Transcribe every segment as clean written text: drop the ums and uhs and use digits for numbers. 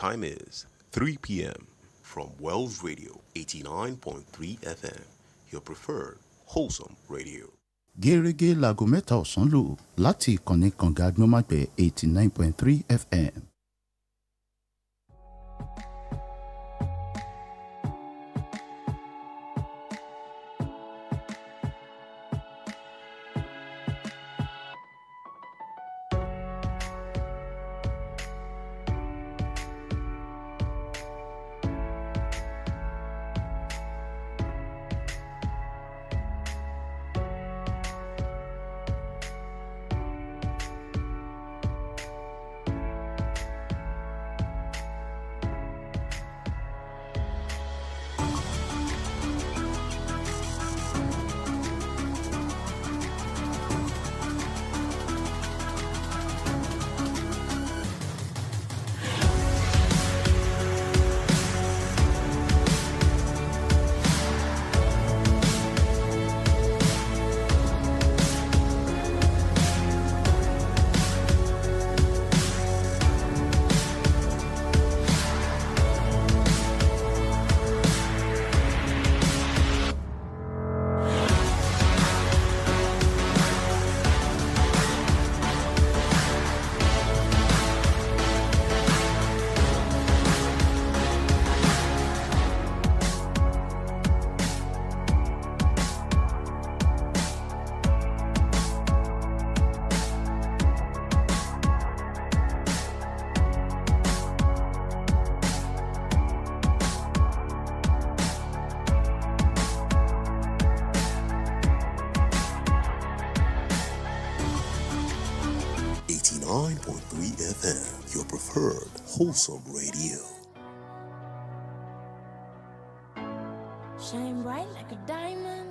time is 3 p.m. from Wells Radio 89.3 FM, your preferred wholesome radio. Gẹ́gẹ́ láago mẹ́ta ọ̀sán lù láti ìkànnì kànga agbọ́nmágbẹ̀ 89.3 FM. FM, your preferred wholesome radio. Shine bright like a diamond.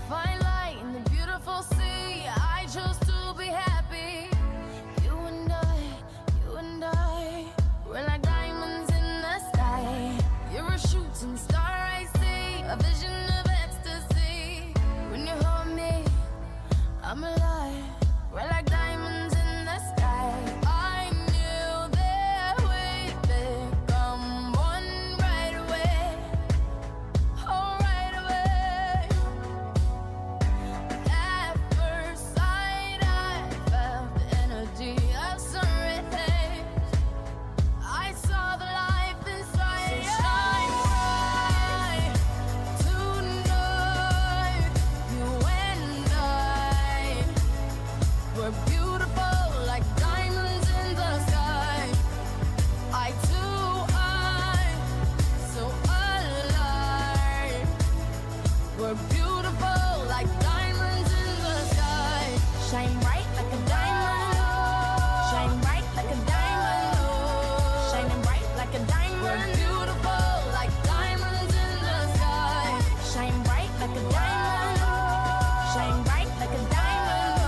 Fine light in the beautiful sea. I chose to be happy. You and I, we're like diamonds in the sky. You're a shooting star, I see, a vision of ecstasy. When you hold me, I'm alive. We're like diamonds in the sky. I knew that we'd become one right away. Oh, right away. At first sight, I felt the energy of sunrise. I saw the life inside. So shine bright tonight. You and I, we're beautiful like diamonds in the sky. I too, I'm so alive. We're beautiful like diamonds in the sky. Shine bright like a diamond. Shine bright like a diamond. Shining bright like a diamond. We're beautiful like diamonds in the sky. Shine bright like a diamond. Shine bright like a diamond.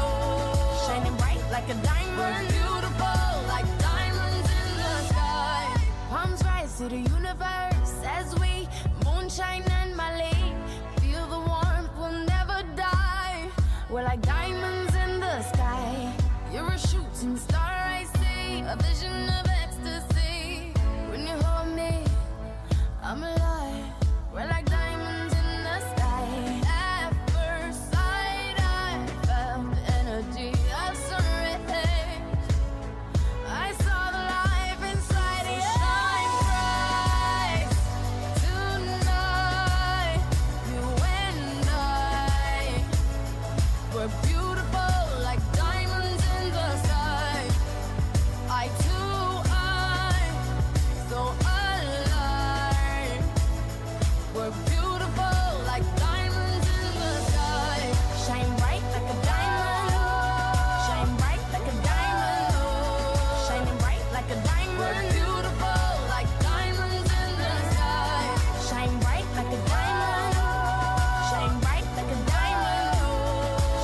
Shining bright like a diamond. We're beautiful like diamonds in the sky. Palms rise to the universe as we moonshine and Malay. Feel the warmth, we'll never die. We're like diamonds in the sky. You're a shooting star, I see, a vision of ecstasy. When you hold me, I'm alive. We're like diamonds in the sky. At first sight, I felt the energy of sunrise. I saw the life inside you. Shine bright tonight. You and I, we're beautiful like diamonds in the sky. I too, I'm so alive. We're beautiful like diamonds in the sky. Shine bright like a diamond. Shine bright like a diamond. Shining bright like a diamond. We're beautiful like diamonds in the sky. Shine bright like a diamond. Shine bright like a diamond.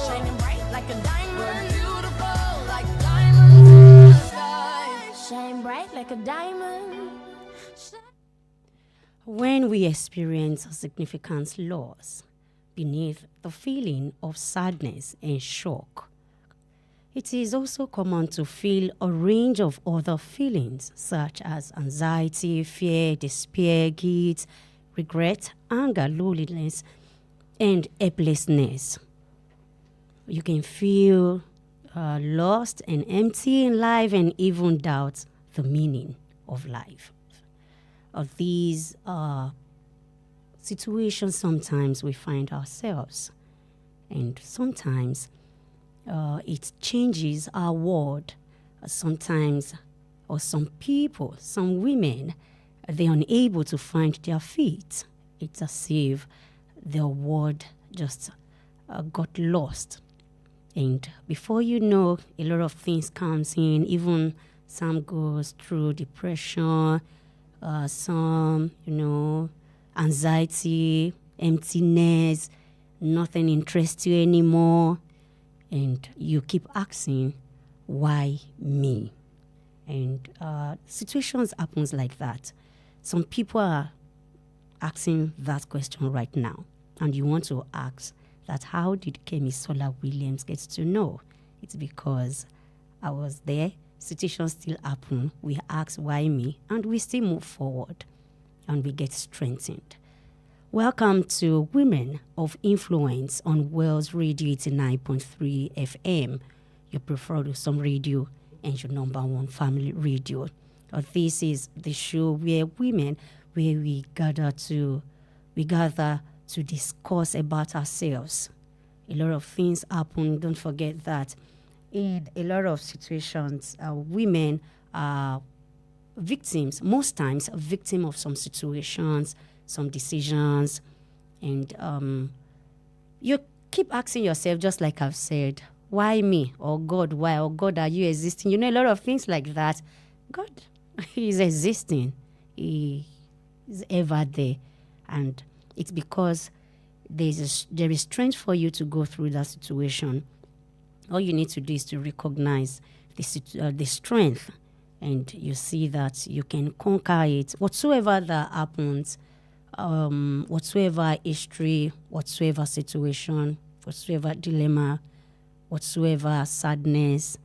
Shining bright like a diamond. We're beautiful like diamonds in the sky. Shine bright like a diamond. When we experience a significant loss, beneath the feeling of sadness and shock, It is also common to feel a range of other feelings such as anxiety, fear, despair, guilt, regret, anger, loneliness, and helplessness. You can feel lost and empty in life and even doubt the meaning of life. Of these situations, sometimes we find ourselves, and sometimes it changes our world. Sometimes, or some people, some women, they're unable to find their feet. It's as if their world just got lost. And before you know, a lot of things comes in. Even some goes through depression, some, anxiety, emptiness, nothing interests you anymore. And you keep asking, why me? And situations happens like that. Some people are asking that question right now. And you want to ask that, how did Kemi Sola Williams get to know? It's because I was there. Situations still happen. We ask, why me? And we still move forward. And we get strengthened. Welcome to Women of Influence on Wells Radio 89.3 FM, your preferred some radio and your number one family radio. This is the show where we gather to discuss about ourselves. A lot of things happen. Don't forget that in a lot of situations, women are victims, most times a victim of some situations, some decisions, and you keep asking yourself, just like I've said, why me? Or God, why? Or God, are you existing? A lot of things like that. God, He is existing. He is ever there. And it's because there is strength for you to go through that situation. All you need to do is to recognize the strength, and you see that you can conquer it. Whatsoever that happens, whatsoever history, whatsoever situation, whatsoever dilemma, whatsoever sadness,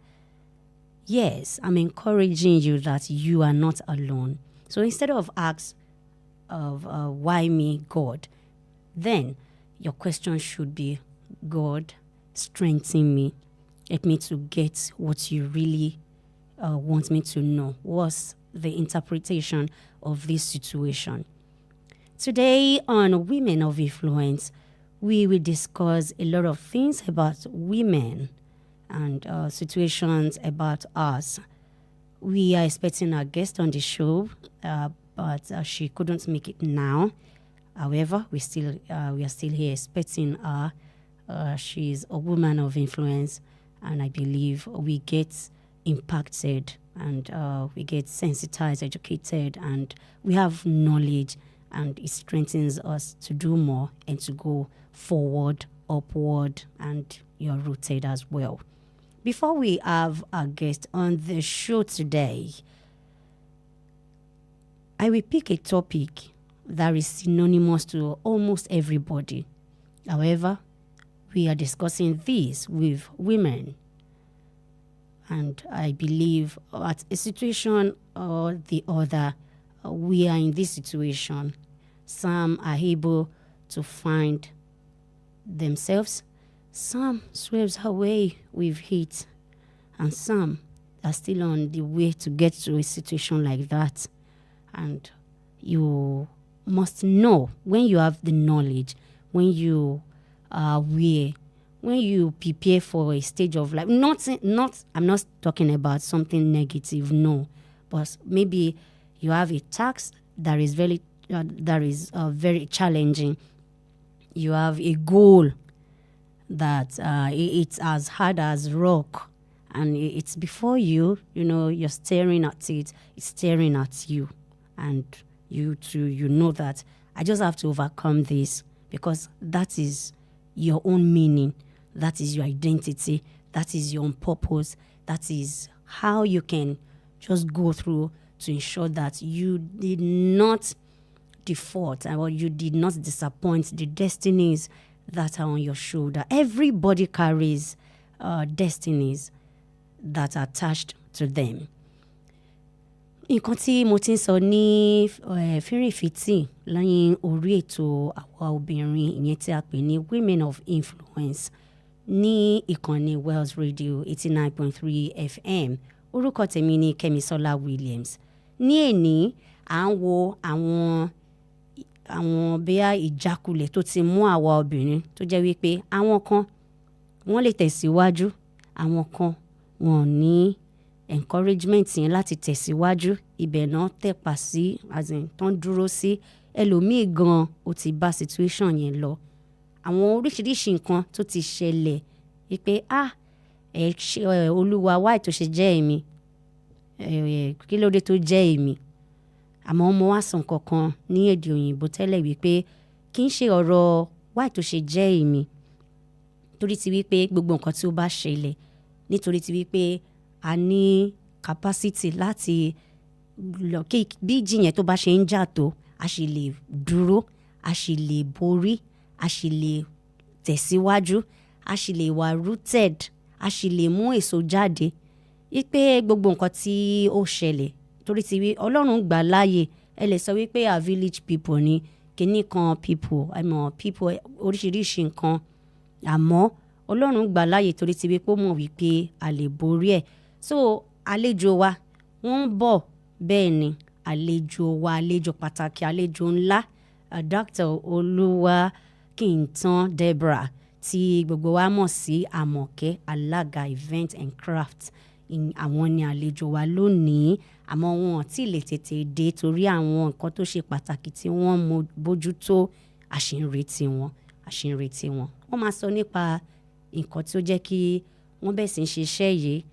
yes, I'm encouraging you that you are not alone. So instead of ask of why me, God, then your question should be, God, strengthen me. Help me to get what you really want me to know. What's the interpretation of this situation? Today on Women of Influence, we will discuss a lot of things about women and situations about us. We are expecting our guest on the show, but she couldn't make it now. However, we are still here expecting her. She's a woman of influence, and I believe we get impacted and we get sensitized, educated, and we have knowledge, and it strengthens us to do more and to go forward, upward, and you're rooted as well. Before we have our guest on the show today, I will pick a topic that is synonymous to almost everybody. However, we are discussing this with women. And I believe at a situation or the other, we are in this situation. Some are able to find themselves. Some swerves away with it. And some are still on the way to get to a situation like that. And you must know, when you have the knowledge, when you are aware, when you prepare for a stage of life, I'm not talking about something negative, no, but maybe you have a task that is very challenging. You have a goal that it's as hard as rock, and it's before you. You're staring at it. It's staring at you, and you too. You know that I just have to overcome this, because that is your own meaning. That is your identity. That is your own purpose. That is how you can just go through to ensure that you did not default or you did not disappoint the destinies that are on your shoulder. Everybody carries destinies. that are attached to them. Nǹkan tí mo ti ń sọ ní fírìnfìtì lẹ́yìn orí ètò àwa obìnrin ìyẹn tí a pè ní Women of Influence ní ìkànnì Wells Radio 89.3 FM. Orúkọ tèmi ni Kẹ́misọ́lá Williams. Ní èní à ń wo àwọn bíi ìjákulẹ̀ tó ti mú àwa obìnrin tó jẹ́ wípé àwọn kan wọ́n lè tẹ̀síwájú, àwọn kan wọn ò ní encouragement yẹn láti tẹ̀síwájú, ibẹ̀ náà tẹ̀pa sí tán dúró sí. Ẹlòmíì gan ó ti bá situation yẹn lọ. Àwọn oríṣiríṣi nǹkan tó ti ṣẹlẹ̀ wípé Olúwa why tó ṣe jẹ́ èmi, kí ló dé tó jẹ́ èmi. Àmọ́ mo wá sọ nǹkan kan ní èdè òyìnbó tẹ́lẹ̀ wípé kì í ṣe ọ̀rọ̀ why tó ṣe jẹ́ èmi, torí ti wípé gbogbo nǹkan tí ó bá ṣẹlẹ̀ nítorí ti wípé a ní capacity láti lọ kí bí ìjì yẹn tó bá ṣe ń jà tó a sì lè dúró, a sì lè borí, a sì lè tẹ̀síwájú, a sì lè wà rooted, a sì lè mú èso jáde. Wípé gbogbo nǹkan tí ó ṣẹlẹ̀ torí ti wí Ọlọ́run gbà láàyè. Ẹ lè sọ wípé our village people ni kíní kan people oríṣiríṣi nǹkan, àmọ́ Ọlọ́run gbà láàyè torí ti wípé ó mọ̀ wípé a lè borí ẹ̀. So àlejò wa wọ́n ń bọ̀, bẹ́ẹ̀ ni àlejò pàtàkì, àlejò ńlá, Dr. Oluwatosin Deborah tí gbogbo wa mọ̀ sí Àmọ̀kẹ́, alága event and craft. Àwọn ni àlejò wa lónìí, àmọ́ wọn ò tí lè tètè dé torí àwọn nǹkan tó ṣe pàtàkì tí wọ́n bójútó. A ṣì ń retí wọn. Wọ́n máa sọ nípa nǹkan tí ó jẹ́ kí wọ́n bẹ̀ sí ń ṣiṣẹ́ yìí,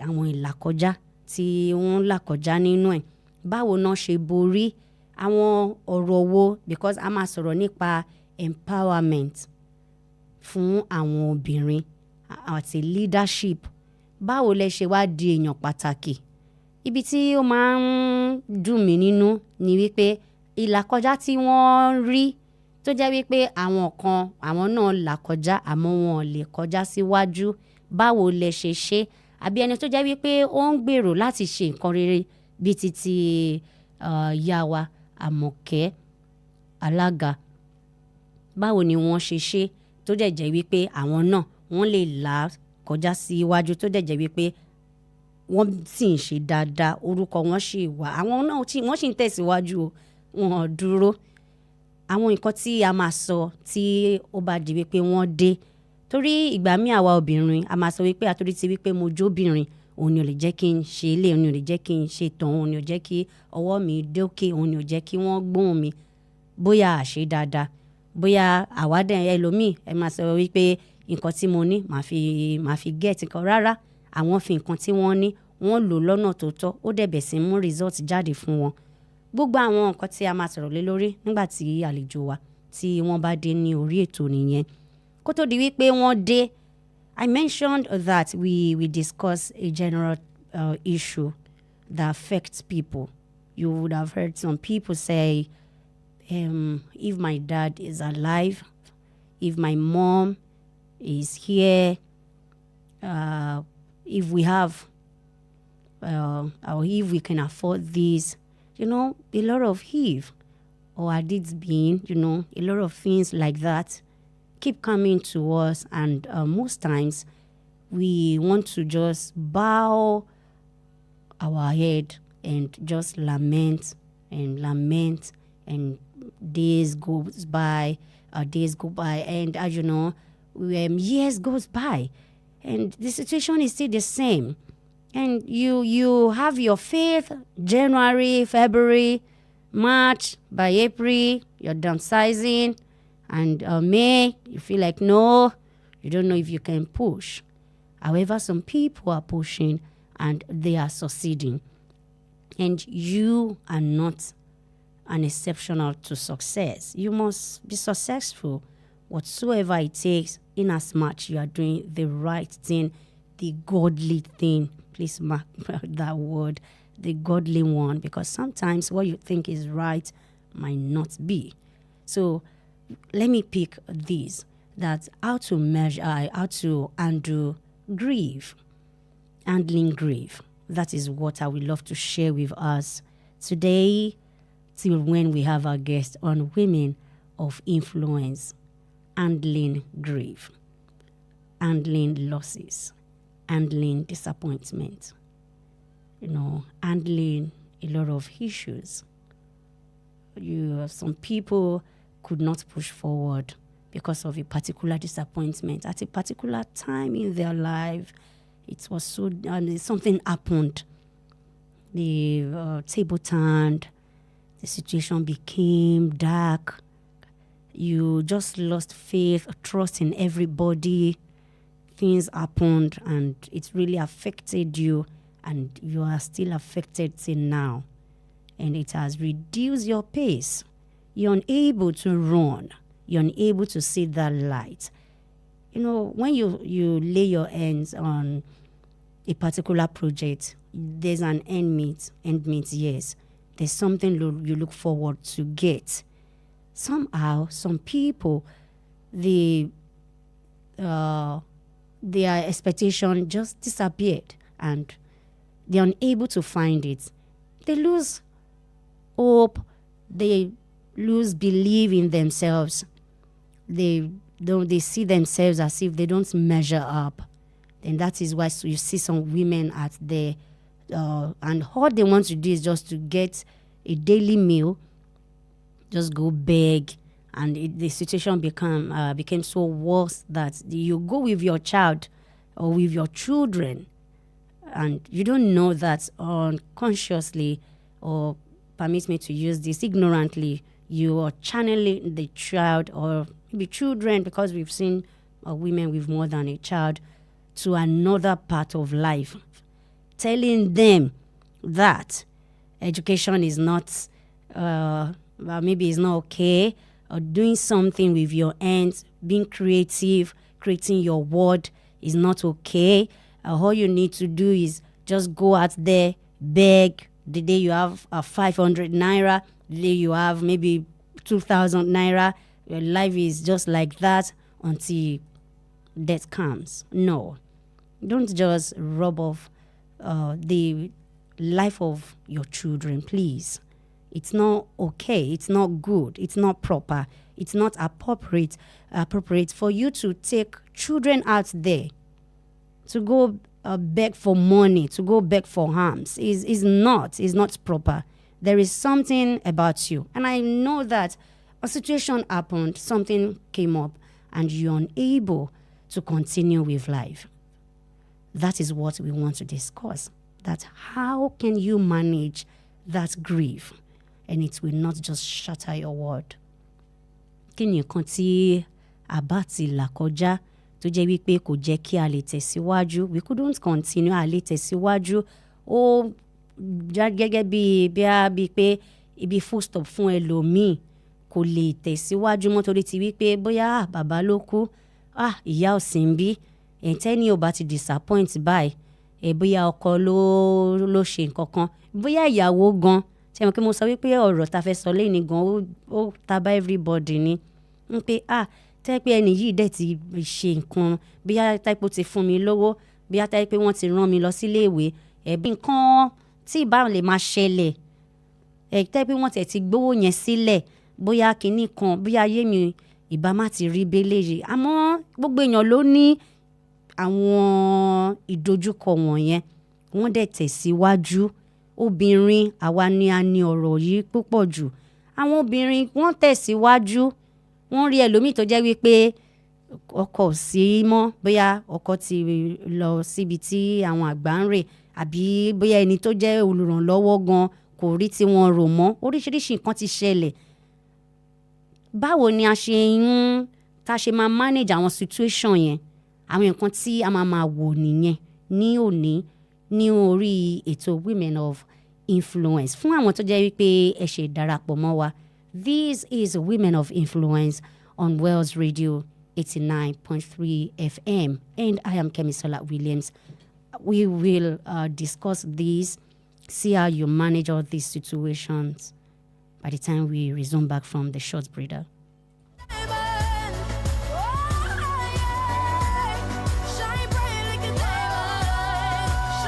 àwọn ìlàkọjá tí wọ́n ń là kọjá nínú ẹ̀, báwo náà ṣe borí àwọn ọ̀rọ̀ wo, because a máa sọ̀rọ̀ nípa empowerment fún àwọn obìnrin àti leadership. Báwo lẹ ṣe wá di èèyàn pàtàkì? Ibi tí ó máa ń dùn mí nínú ni wípé ìlàkọjá tí wọ́n rí tó jẹ́ wípé àwọn náà là kọjá àmọ́ wọn ò lè kọjá síwájú. Báwo lẹ ṣe ṣe? Àbí ẹni tó jẹ́ wípé ó ń gbèrò láti ṣe nǹkan rere bíi titi ìyá wa Àmọ̀kẹ́, alága, báwo ni wọ́n ṣe ṣe tó dẹ̀ jẹ́ wípé àwọn náà wọ́n lè là kọjá síwájú tó dẹ̀ jẹ́ wípé wọ́n sì ń ṣe dáadáa, orúkọ wọn sì wà, àwọn náà wọ́n sì ń tẹ̀síwájú o, wọn ò dúró. Àwọn nǹkan tí a máa sọ tí ó bá di wípé wọ́n dé, torí ìgbà míì àwa obìnrin a máa sọ wípé àtòrí ti wípé mo jóbìnrin òun ni ò lè jẹ́ kí n ṣe ilé, òun ni ò lè jẹ́ kí n ṣe tàn, òun ni ò jẹ́ kí ọwọ́ mi dókè, òun ni ò jẹ́ kí wọ́n gbóhùn mi. Bóyá a ṣe dáadáa, bóyá àwádẹ́ ẹlòmíì ẹ máa sọ wípé nǹkan tí mo ní màá fi get nǹkan. Rárá, àwọn fi nǹkan tí wọ́n ní wọ́n lò lọ́nà tó tọ́, ó dẹ̀ bẹ̀ sí mú result jáde fún wọn. Gbogbo àwọn nǹkan tí a máa sọ̀rọ̀ lé lórí nígbà tí àlejò wa tí wọ́n bá dé ní orí ètò nìyẹn. Kó tó di wípé wọ́n dé, I mentioned that we discuss a general issue that affects people. You would have heard some people say, if my dad is alive, if my mom is here, if we have, or if we can afford this, a lot of if, or had it been, a lot of things like that keep coming to us, and most times we want to just bow our head and just lament, and days go by, and years goes by, and the situation is still the same. And you have your faith, January, February, March, by April, you're downsizing, and May, you feel like, no, you don't know if you can push. However, some people are pushing and they are succeeding. And you are not an exceptional to success. You must be successful, whatsoever it takes, in as much you are doing the right thing, the godly thing. Please mark that word, the godly one, because sometimes what you think is right might not be. So let me pick this, that how to measure, how to undo grief. handling grief. That is what I would love to share with us today, till when we have our guest on women of influence, handling grief, handling losses, handling disappointment, handling a lot of issues. Some people could not push forward because of a particular disappointment at a particular time in their life. It was something happened. The table turned. The situation became dark. You just lost faith, trust in everybody. Things happened and it really affected you, and you are still affected till now. And it has reduced your pace. You're unable to run. You're unable to see that light. When you lay your hands on a particular project, there's an end meet, yes. There's something you look forward to get. Somehow, some people, their expectation just disappeared and they're unable to find it. They lose hope. They lose belief in themselves. They see themselves as if they don't measure up. And that is why you see some women out there, and all they want to do is just to get a daily meal, just go beg, and the situation became so worse that you go with your child or with your children, and you don't know that unconsciously, or permit me to use this, ignorantly, you are channeling the child or maybe children, because we've seen women with more than a child, to another part of life, telling them that education is not, maybe it's not okay, or doing something with your hands, being creative, creating your word is not okay. All you need to do is just go out there, beg. The day you have 500 naira, the day you have maybe 2,000 naira, your life is just like that until death comes. No, don't just rub off the life of your children, please. It's not okay. It's not good. It's not proper. It's not appropriate for you to take children out there to go beg for money, to go beg for alms. Is not proper. There is something about you. And I know that a situation happened, something came up, and you're unable to continue with life. That is what we want to discuss. That how can you manage that grief, and it will not just shatter your world. Kí ni nǹkan tí a bá ti là kọjá tó jẹ́ wípé kò jẹ́ kí a lè tẹ̀síwájú? We couldn't continue, a lè tẹ̀síwájú. Ó gẹ́gẹ́ bí pé ibi full stop fún ẹlòmíì, kò lè tẹ̀síwájú mọ́ torí ti wípé bóyá bàbá ló kú, ìyá ò sí níbí, tẹ́ni ò bá ti disappoint báyìí, bóyá ọkọ ló ṣe nǹkan kan, bóyá ìyàwó gan. Ṣé mo kí mo sọ wípé ọ̀rọ̀ ta fẹ́ sọ lẹ́yìn gan ó ta bá everybody ni. Ń pé tẹ́ pé ẹni yìí dẹ̀ ti ṣe nǹkan, bóyá táìpé ó ti fún mi lówó, bóyá táìpé wọ́n ti rán mi lọ sílé ìwé, ẹ̀bí nǹkan tí ìbá lè máa ṣẹlẹ̀, táìpé wọ́n tẹ̀ ti gbówó yẹn sílẹ̀, bóyá kinní kan, bóyá ayé mi ìbá má ti rí bẹ́lẹ̀ yìí. Àmọ́ gbogbo èèyàn ló ní àwọn ìdojúkọ wọ̀nyẹn, wọ́n dẹ̀ tẹ̀síwájú. Obìnrin, àwa ni a ní ọ̀rọ̀ yìí púpọ̀ jù. Àwọn obìnrin wọ́n tẹ̀síwájú, wọ́n rí ẹlòmíì tó jẹ́ wípé ọkọ ò sí mọ́, bóyá ọkọ ti lọ síbi tí àwọn àgbà ń rè, àbí bóyá ẹni tó jẹ́ olùrànlọ́wọ́ gan kò rí tí wọ́n rò mọ́. Oríṣiríṣi nǹkan ti ṣẹlẹ̀. Báwo ni a ṣe máa manage àwọn situation yẹn? Àwọn nǹkan tí a máa wò nìyẹn ní òní ní orí ètò Women of Influence. Fún àwọn tó jẹ́ wípé ẹ ṣe darapọ̀ mọ́ wa, this is Women of Influence on Wells Radio 89.3 FM, and I am Kemisola Williams. We will discuss this, see how you manage all these situations by the time we resume back from the short breather. Shine bright like a diamond.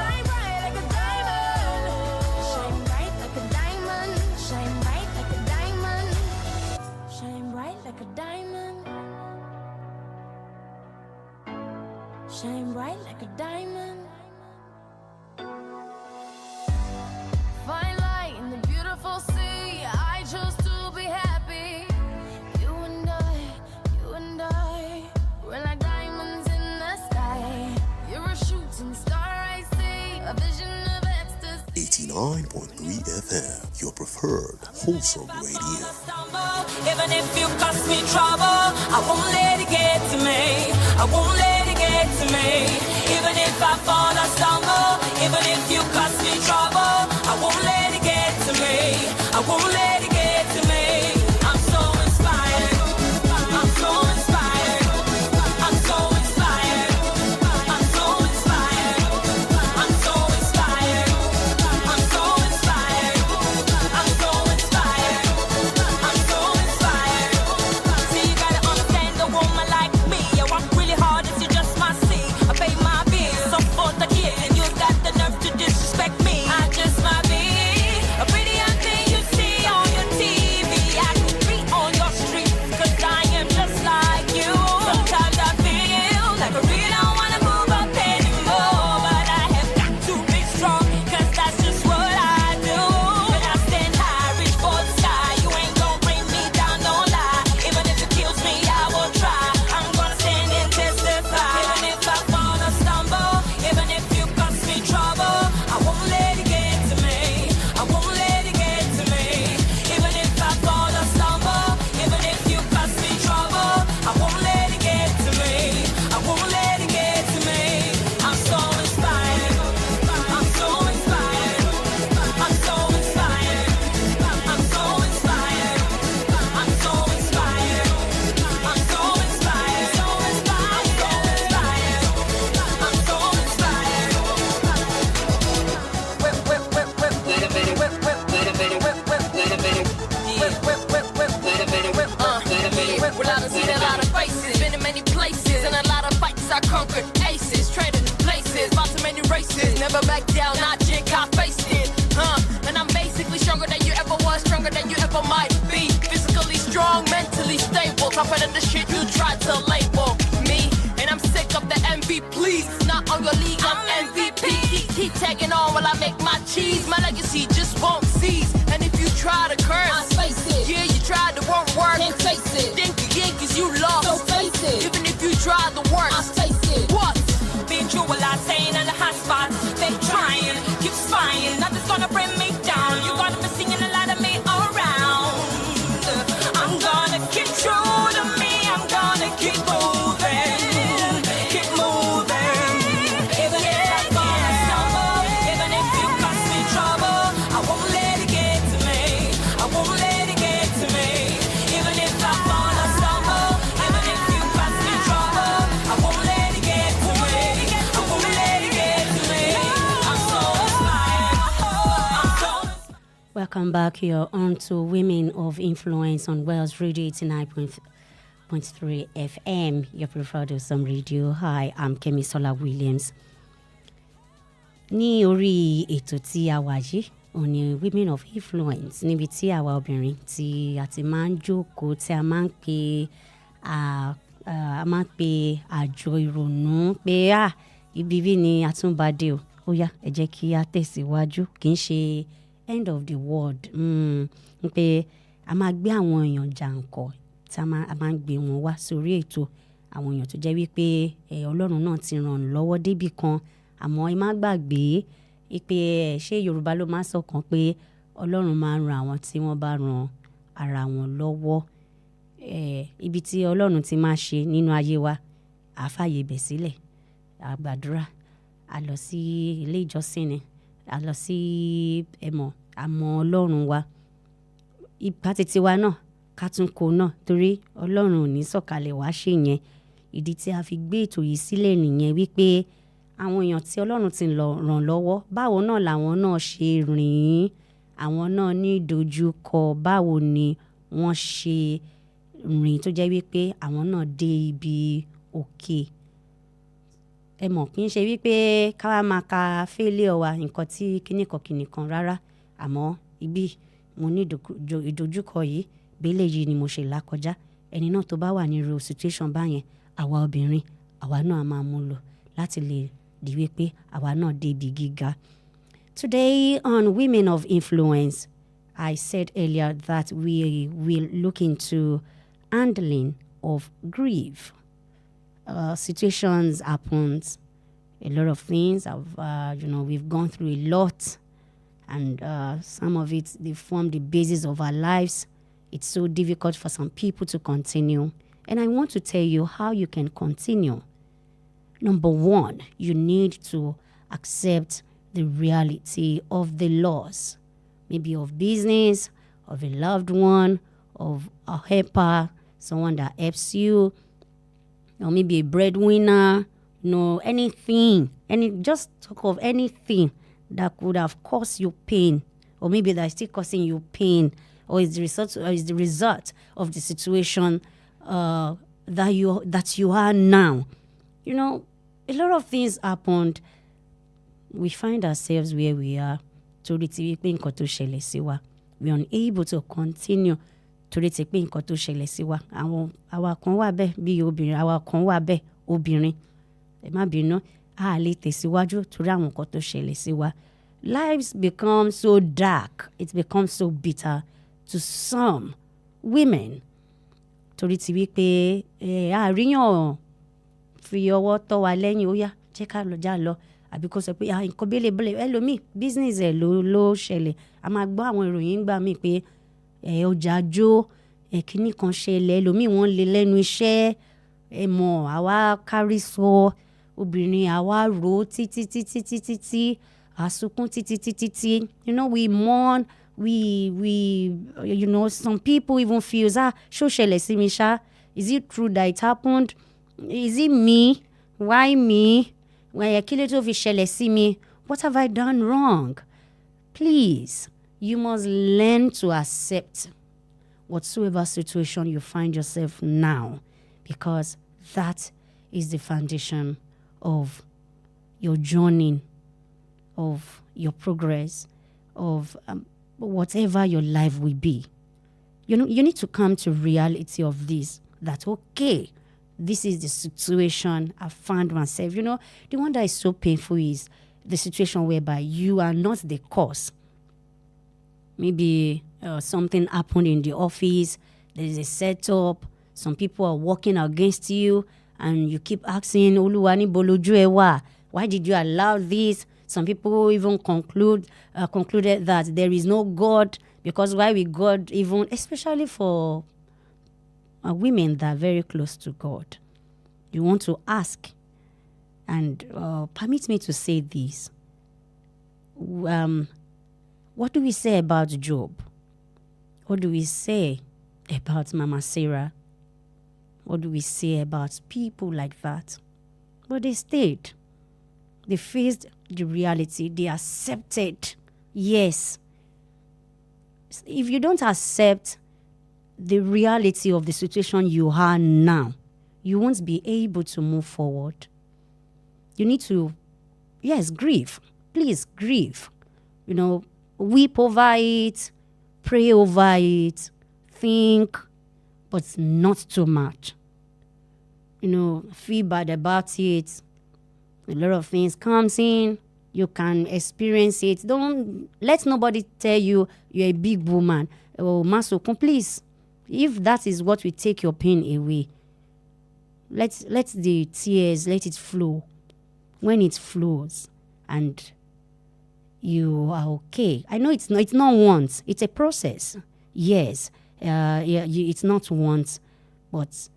shine bright like a diamond. Fine light in the beautiful sea. I chose to be happy. You and I, we're like diamonds in the sky. You're a shooting star, I see, a vision of ecstasy. 89.3 FM, your preferred wholesome radio. Even if you cost me trouble, I won't let it get to me. I won't let it get to me. Even if I fall or stumble, even if you cost me trouble, I won't let it get to me. I won't let it get to me. I'm so inspired. I'm so inspired. I'm so inspired. I'm so inspired. I'm so inspired. I'm so inspired. I'm so inspired. I'm so inspired. See, you gotta understand a woman like me. I work really hard as you just must see. I pay my bills, so for the kids, and you got the nerve to disrespect me. I just might be a pretty young thing you see on your TV. I could be on your street, 'cause I am just like you. Sometimes I feel like I really don't wanna move up anymore, but I have got to be strong, 'cause that's just what I do. But I stand high, reach for the sky. You ain't gonna bring me down, no lie. Even if it kills me, I will try. I'm gonna stand and testify. Even if I fall or stumble, even if you cause me trouble, I won't let it get to me. I won't let it get to me. Even if I fall or stumble, even if you cause me trouble, I won't let it get to me. I won't let it get to me. I'm so inspired. I'm so inspired. I'm so inspired. I'm so inspired. I'm so inspired. I'm so inspired. So inspired. I'm so inspired. Well, I done seen a lot of faces, been in many places, and a lot of fights I conquered aces, traded places, fought so many races, never back down, not jink, I faced it, and I'm basically stronger than you ever was, stronger than you ever might be, physically strong, mentally stable, tougher than the shit you tried to label me, and I'm sick of the envy, please, not on your league, I'm MVP, keep tagging on while I make my cheese, my legacy just won't cease, and if you try to curse, I face it, yeah, you tried to work, can't face it, think again, 'cause you lost, so face it, even if you try the work, I face it, what? Been through a lot, staying in the hot spot, they trying, keep spying, nothing's gonna bring me down, you gonna be seeing a lot of me around, I'm gonna keep true to me, I'm gonna keep moving, keep moving, even if I fall or stumble, even if you cause me trouble, I won't let it get to me, I won't let it get to me, even if I fall or stumble, even if you cause me trouble, I won't let it get to me, I won't let it get to me, I'm so inspired, I'm so Welcome back here on to Women of Influence on Wells Radio 89.3 FM, your preferred Awesome Radio. Hi, I'm Kemi Sola Williams. Ní orí ètò tí a wà yìí, òun ni Women of Influence, níbi tí àwa obìnrin tí a ti máa ń jókòó, tí a máa ń pe àjọ ìrònú pé ibi bí ni a tún bá dé o. Ó yá, ẹ jẹ́ kí a tẹ̀síwájú, kì í ṣe end of the world. Pé a máa gbé àwọn èèyàn jàǹkọ̀ tí a máa ń gbé wọn wá sórí ètò, àwọn èèyàn tó jẹ́ wípé Ọlọ́run náà ti ràn lọ́wọ́ débì kan, àmọ́ ẹ má gbàgbé pé ṣé Yorùbá ló máa sọ kan pé Ọlọ́run máa ń ran àwọn tí wọ́n bá ran ara wọn lọ́wọ́. Ibi tí Ọlọ́run ti máa ṣe nínú ayé wa, a fàyè bẹ̀ sílẹ̀, a gbàdúrà, a lọ sí ilé ìjọsìn ni, a lọ sí àmọ́ Ọlọ́run wa, ipa títí wa náà ká tún kó náà, torí Ọlọ́run ò ní sọ̀kalẹ̀ wá ṣe yẹn. Ìdí tí a fi gbé ètò yìí sílẹ̀ nìyẹn, wípé àwọn èèyàn tí Ọlọ́run ti ràn lọ́wọ́, báwo náà làwọn náà ṣe rìn, àwọn náà ní ìdojúkọ, báwo ni wọ́n ṣe rìn tó jẹ́ wípé àwọn náà dé ibi òkè. Ẹ mọ̀, kì í ṣe wípé ká wá máa ka failure wa, nǹkan tí kìnnìkan rárá, àmọ́ ibi mo ní ìdojúkọ yìí, bẹ́lẹ̀ yìí ni mo ṣe là kọjá. Ẹni náà tó bá wà ní irú situation báyẹn, àwa obìnrin, àwa náà a máa mú lò láti lè di wípé àwa náà dé ibi gíga. Today on Women of Influence, I said earlier that we will look into handling of grief. Situations happens, a lot of things we've gone through a lot, and some of it, they form the basis of our lives. It's so difficult for some people to continue, and I want to tell you how you can continue. Number one, you need to accept the reality of the loss, maybe of business, of a loved one, of a helper, someone that helps you, or maybe a breadwinner, anything, just talk of anything that could have caused you pain, or maybe that is still causing you pain, or is the result of the situation that you are now. A lot of things happened. We find ourselves where we are. Torí tí wípé nǹkan tó ṣẹlẹ̀ sí wa, we are unable to continue. Torí tí pé nǹkan tó ṣẹlẹ̀ sí wa, àwa kan wà bẹ́ẹ̀ bí obìnrin, àwa kan wà bẹ́ẹ̀ obìnrin. Ẹ má bínú, a lè tẹ̀síwájú torí àwọn nǹkan tó ṣẹlẹ̀ sí wa. Lives become so dark. It becomes so bitter to some women. Torí tí wípé àríyàn fi ọwọ́ tọ́ wa lẹ́yìn, ó yá jẹ́ ká lọ já lọ. Àbí kó sọ pé nǹkan bẹ́lẹ̀ ẹlòmíì business ẹ̀ ló ṣẹlẹ̀. A máa gbọ́ àwọn ìròyìn gbà mí pé ọjà jó, kíní kan ṣẹlẹ̀, ẹlòmíì wọ́n lé lẹ́nu iṣẹ́. Àwa kárí sọ, obìnrin àwa rò títí àsunkún títí. We mourn, we some people even feel ṣó ṣẹlẹ̀ sí mi ṣá. Is it true that it happened? Is it me? Why me? Kí ló tó fi ṣẹlẹ̀ sí mi? What have I done wrong? Please, you must learn to accept whatsoever situation you find yourself now, because that is the foundation of your journey, of your progress, of whatever your life will be. You need to come to reality of this, that okay, this is the situation I found myself. The one that is so painful is the situation whereby you are not the cause. Maybe something happened in the office, there is a setup, some people are working against you, and you keep asking, Oluwa níbo lójú ẹ wà? Why did you allow this? Some people even concluded that there is no God, because why will God even, especially for women that are very close to God. You want to ask, and permit me to say this. What do we say about Job? What do we say about Mama Sarah? What do we say about people like that? But they stayed. They faced the reality. They accepted. Yes. If you don't accept the reality of the situation you are now, you won't be able to move forward. You need to, grieve. Please grieve. Weep over it, pray over it, think, but not too much. Feel bad about it. A lot of things comes in. You can experience it. Don't let nobody tell you you're a big woman. Oh, Masokun, please. If that is what will take your pain away, let the tears, let it flow. When it flows and you are okay. I know it's not once. It's a process. Yes. It's not once, but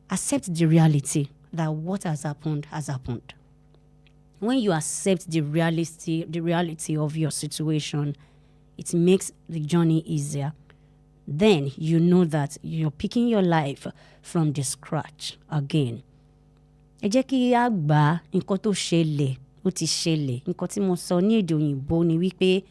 accept the reality that what has happened has happened. When you accept the reality of your situation, it makes the journey easier. Then you know that you're picking your life from the scratch again. Ẹ jẹ́ kí a gbà nǹkan tó ṣẹlẹ̀, ó ti ṣẹlẹ̀. Nǹkan tí mo sọ ní èdè òyìnbó ni wípé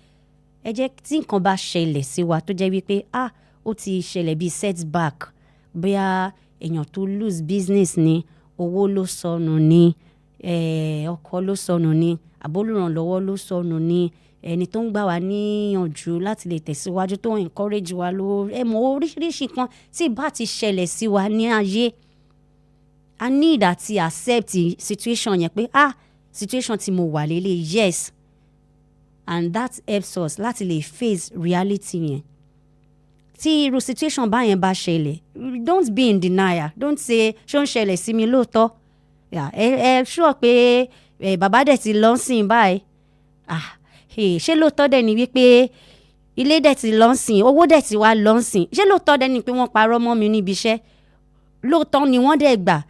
ẹ jẹ́ tí nǹkan bá ṣẹlẹ̀ sí wa tó jẹ́ wípé ó ti ṣẹlẹ̀ bí setback, bóyá èèyàn tó lose business ni, owó ló sọnù ni, ọkọ ló sọnù ni, àbólùrànlọ́wọ́ ló sọnù ni, ẹni tó ń gbà wá níyànjú láti lè tẹ̀síwájú tó ń encourage wa ló oríṣiríṣi kan tí bá ti ṣẹlẹ̀ sí wa ní ayé. I need àti accept the situation yẹn pé situation tí mo wà lélẹ̀, yes, and that helps us láti lè face reality yẹn. Tí irú situation báyẹn bá ṣẹlẹ̀, don't be in denial, don't say ṣó ń ṣẹlẹ̀ sí mi lóòótọ́, sure pé bàbá dẹ̀ ti lọ sìn báyìí, ṣé lóòótọ́ dẹ̀ ni wípé ilé dẹ̀ ti lọ sìn, owó dẹ̀ ti wá lọ sìn, ṣé lóòótọ́ dẹ̀ ni pé wọ́n parọ́ mọ́ mi níbi iṣẹ́, lóòótọ́ ni wọ́n dẹ̀ gbà,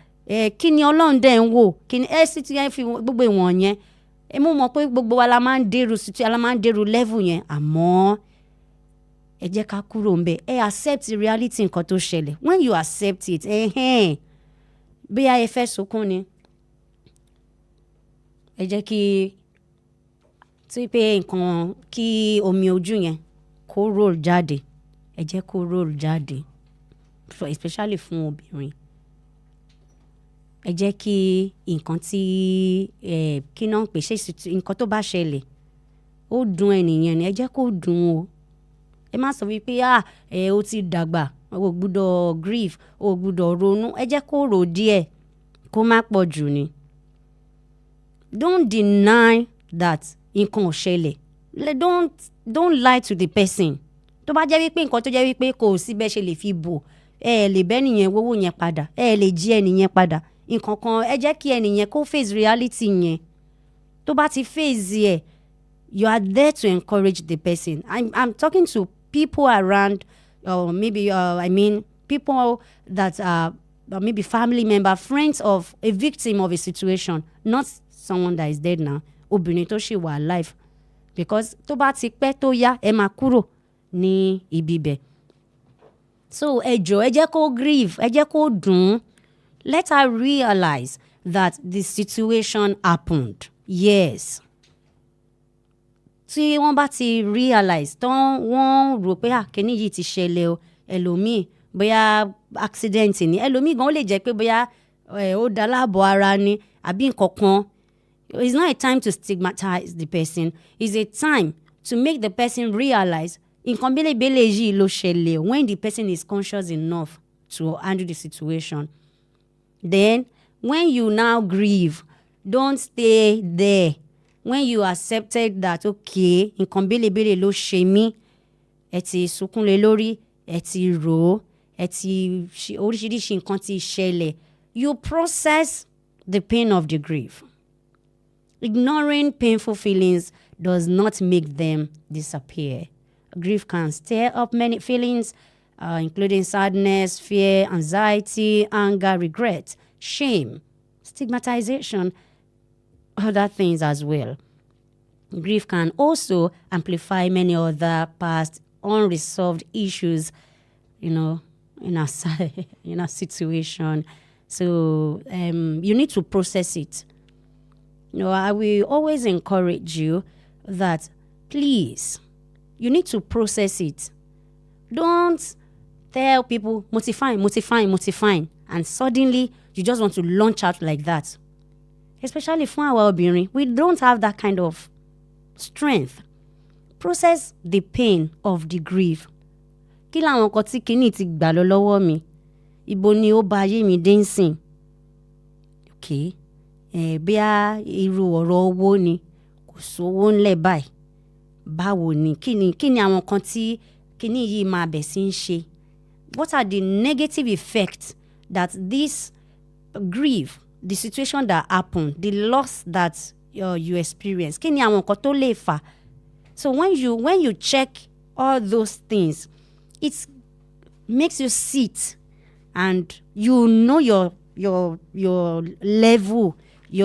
kí ni Ọlọ́run dẹ̀ ń wò, kí ni sì ti fi gbogbo ìwọ̀n yẹn. Mo mọ̀ pé gbogbo wa la máa ń dèrò level yẹn, àmọ́ ẹ jẹ́ ká kúrò ńbẹ̀, accept reality nǹkan tó ṣẹlẹ̀. When you accept it, bí ẹ fẹ́ sunkún ni, ẹ jẹ́ kí omi ojú yẹn kó roll jáde, ẹ jẹ́ kó roll jáde, especially fún obìnrin. Ẹ jẹ́ kí nǹkan kí náà pè ṣe nǹkan tó bá ṣẹlẹ̀ ó dùn ẹnìyẹn ni, ẹ jẹ́ kó dùn o. Ẹ má sọ wípé ó ti dàgbà, o gbúdọ̀ grieve, o gbúdọ̀ ronú, ẹ jẹ́ kó rò díẹ̀, kó má pọ̀ jù ni. Don't deny that nǹkan ò ṣẹlẹ̀. Don't lie to the person. Tó bá jẹ́ wípé nǹkan tó jẹ́ wípé kò sí bẹ́ẹ̀ ṣe lè fi bò, lè bẹ́ nìyẹn wówó yẹn padà, lè jí ẹnìyẹn padà. Nǹkan kan ẹ jẹ́ kí ẹnìyẹn kó face reality yẹn. Tó bá ti face ẹ̀, you are there to encourage the person. I'm talking to people around, or maybe people that are maybe family member, friends of a victim of a situation, not someone that is dead now. Obìnrin tó ṣì wà alive, because tó bá ti pẹ́ tó yá ẹ máa kúrò ní ibi bẹ̀. So ẹ jọ̀ọ́, ẹ jẹ́ kó grieve, ẹ jẹ́ kó dùn. Let her realize that the situation happened. Yes. Tí wọ́n bá ti realize, tán wọ́n rò pé kíní yìí ti ṣẹlẹ̀ o, ẹlòmíì bóyá accident ni, ẹlòmíì gan ó lè jẹ́ pé bóyá ó dá láàbọ̀ ara ni àbí nǹkan kan. It's not a time to stigmatize the person. It's a time to make the person realize nǹkan bélébélé yìí ló ṣẹlẹ̀ when the person is conscious enough to handle the situation. Then, when you now grieve, don't stay there. When you accepted that, okay, nǹkan bélébélé ló ṣe mí, ẹ ti sunkún lé lórí, ẹ ti rò ó, ẹ ti oríṣiríṣi nǹkan ti ṣẹlẹ̀, you process the pain of the grief. Ignoring painful feelings does not make them disappear. Grief can stir up many feelings, including sadness, fear, anxiety, anger, regret, shame, stigmatization, other things as well. Grief can also amplify many other past unresolved issues, in a situation. So you need to process it. I will always encourage you that, please, you need to process it. Don't tell people, fine, and suddenly you just want to launch out like that. Especially fún àwa obìnrin, we don't have that kind of strength. Process the pain of the grief. Kí làwọn nǹkan tí kinní ti gbà lọ lọ́wọ́ mi? Ibo ni ó bá ayé mi dé nsìn? Okay. Bóyá irú ọ̀rọ̀ owó ni, kò sówó ńlẹ̀ báyìí. Báwo ni? Kí ni àwọn nǹkan tí kinní yìí máa bẹ̀ sí ń ṣe? What are the negative effects that this grief, the situation that happened, the loss that you experience, kí ni àwọn nǹkan tó lè fà? So when you check all those things, it makes you sit and you know your level, it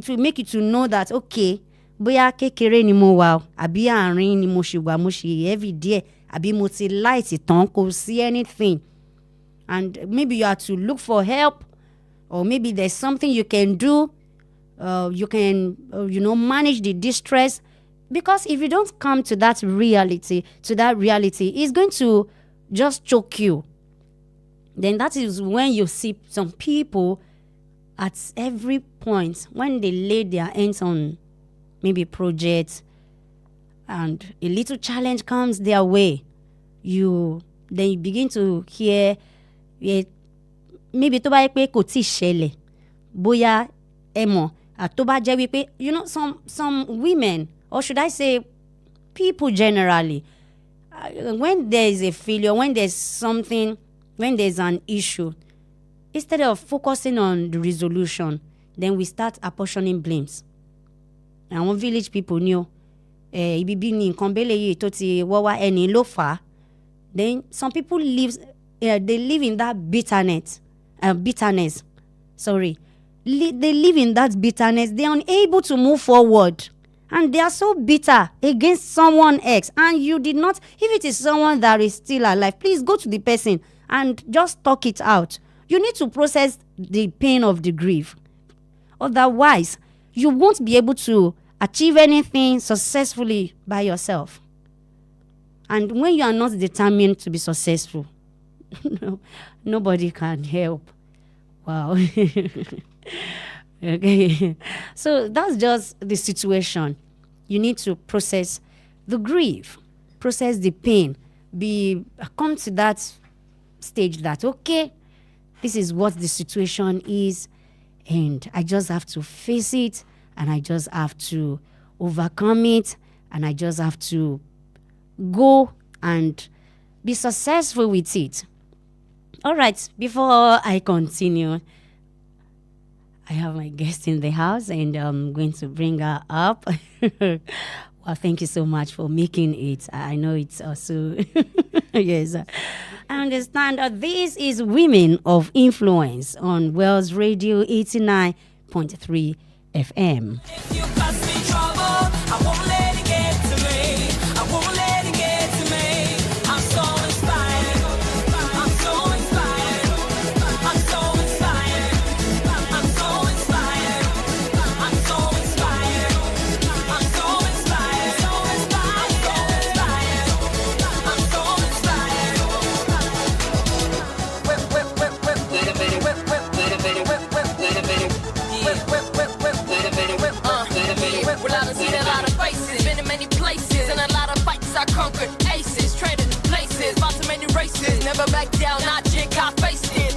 will make you to know that, okay, bóyá kékeré ni mo wà, àbí àárín ni mo ṣì wà, mo ṣì heavy díẹ̀, àbí mo ti light tán, kò sí anything. And maybe you have to look for help, or maybe there's something you can do. You can, manage the distress. Because if you don't come to that reality, it's going to just choke you. Then that is when you see some people at every point, when they lay their hands on maybe projects and a little challenge comes their way, then you begin to hear maybe tó bá yẹ pé kò tí ṣẹlẹ̀ bóyá ẹ mọ̀ tó bá jẹ́ wípé some women, or should I say people generally, when there is a failure, when there's something, when there's an issue, instead of focusing on the resolution, then we start apportioning blames. Àwọn village people ní o ibi bí ní nǹkan bẹ́lẹ̀ yìí tó ti wọ́wá ẹni ló fà á. Then some people they live in that bitterness. They live in that bitterness. They're unable to move forward. And they are so bitter against someone else. And you did not, if it is someone that is still alive, please go to the person and just talk it out. You need to process the pain of the grief. Otherwise, you won't be able to achieve anything successfully by yourself. And when you are not determined to be successful, nobody can help. Wow. Okay. So that's just the situation. You need to process the grief, process the pain, come to that stage that, okay, this is what the situation is, and I just have to face it, and I just have to overcome it, and I just have to go and be successful with it. All right, before I continue, I have my guest in the house, and I'm going to bring her up. Well, thank you so much for making it. I know it's also, yes. I understand that this is Women of Influence on Wells Radio 89.3 FM. If you cause me trouble, I won't let it get to me. I won't let it get to me. I'm so inspired. I'm so inspired. I'm so inspired. I'm so inspired. I'm so inspired. I'm so inspired. So inspired. I'm so inspired. Wait a minute. Well, I've seen a lot of faces, been in many places, and a lot of fights I conquered. Aces, traded places, fought so many races, never back down, not jink, I faced it.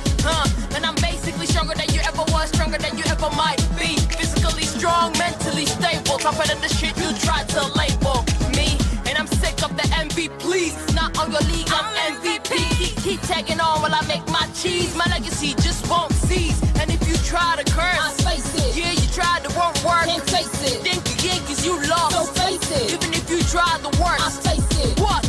And I'm basically stronger than you ever was, stronger than you ever might be. Physically strong, mentally stable, tougher than the shit you tried to label me. And I'm sick of the envy, please. Not on your league, I'm MVP. Keep tagging on while I make my cheese. My legacy just won't cease. And if you try to curse, I face it. Yeah, you tried to won't work. Can't face it. Think you Yankees, you lost. So face it. Even if you try the worst, I face it. What?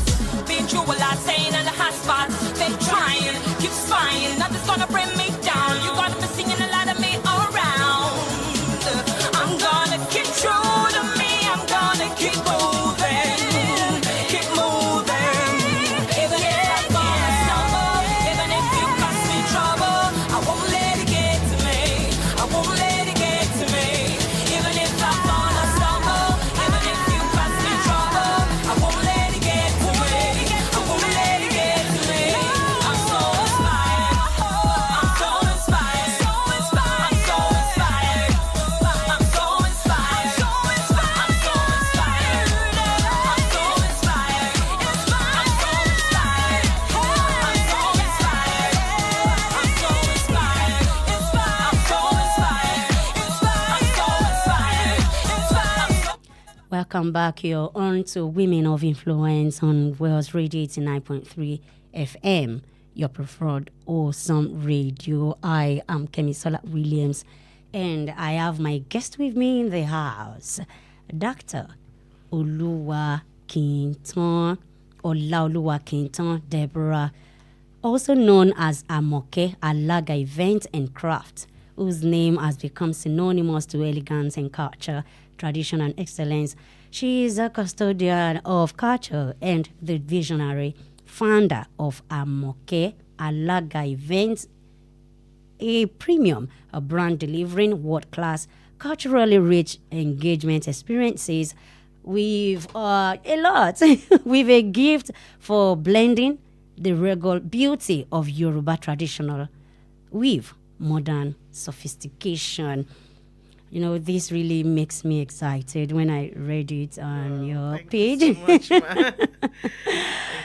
Been through a lot, staying in the hot spots. They trying, keep spying. Nothing's gonna bring me down. You gotta be singing a lot of me around. I'm gonna keep true to me. I'm gonna keep moving. Keep moving. Even if I fall and stumble, even if you cause me trouble, I won't let it get to me. I won't let it get to me. Even if I fall and stumble, even if you cause me trouble, I won't let it get to me. I won't let it get to me. I'm so inspired. I'm so inspired. So inspired. I'm so inspired. I'm so inspired. So inspired. I'm so inspired. I'm so inspired. I'm so inspired. I'm so inspired. I'm so inspired. I'm so inspired. Welcome back. You're on to Women of Influence on Wells Radio 89.3 FM, your preferred awesome radio. I am Kemisola Williams, and I have my guest with me in the house, Dr. Oluwatosin Deborah, also known as Amoke Alaga Event and Craft, whose name has become synonymous to elegance and culture, tradition and excellence. She is a custodian of culture and the visionary founder of Amoke Alaga Events, a premium brand delivering world-class, culturally rich engagement experiences with a lot, with a gift for blending the regal beauty of Yoruba traditional with modern sophistication. You know, this really makes me excited when I read it on your page. Thank you so much, man. Thank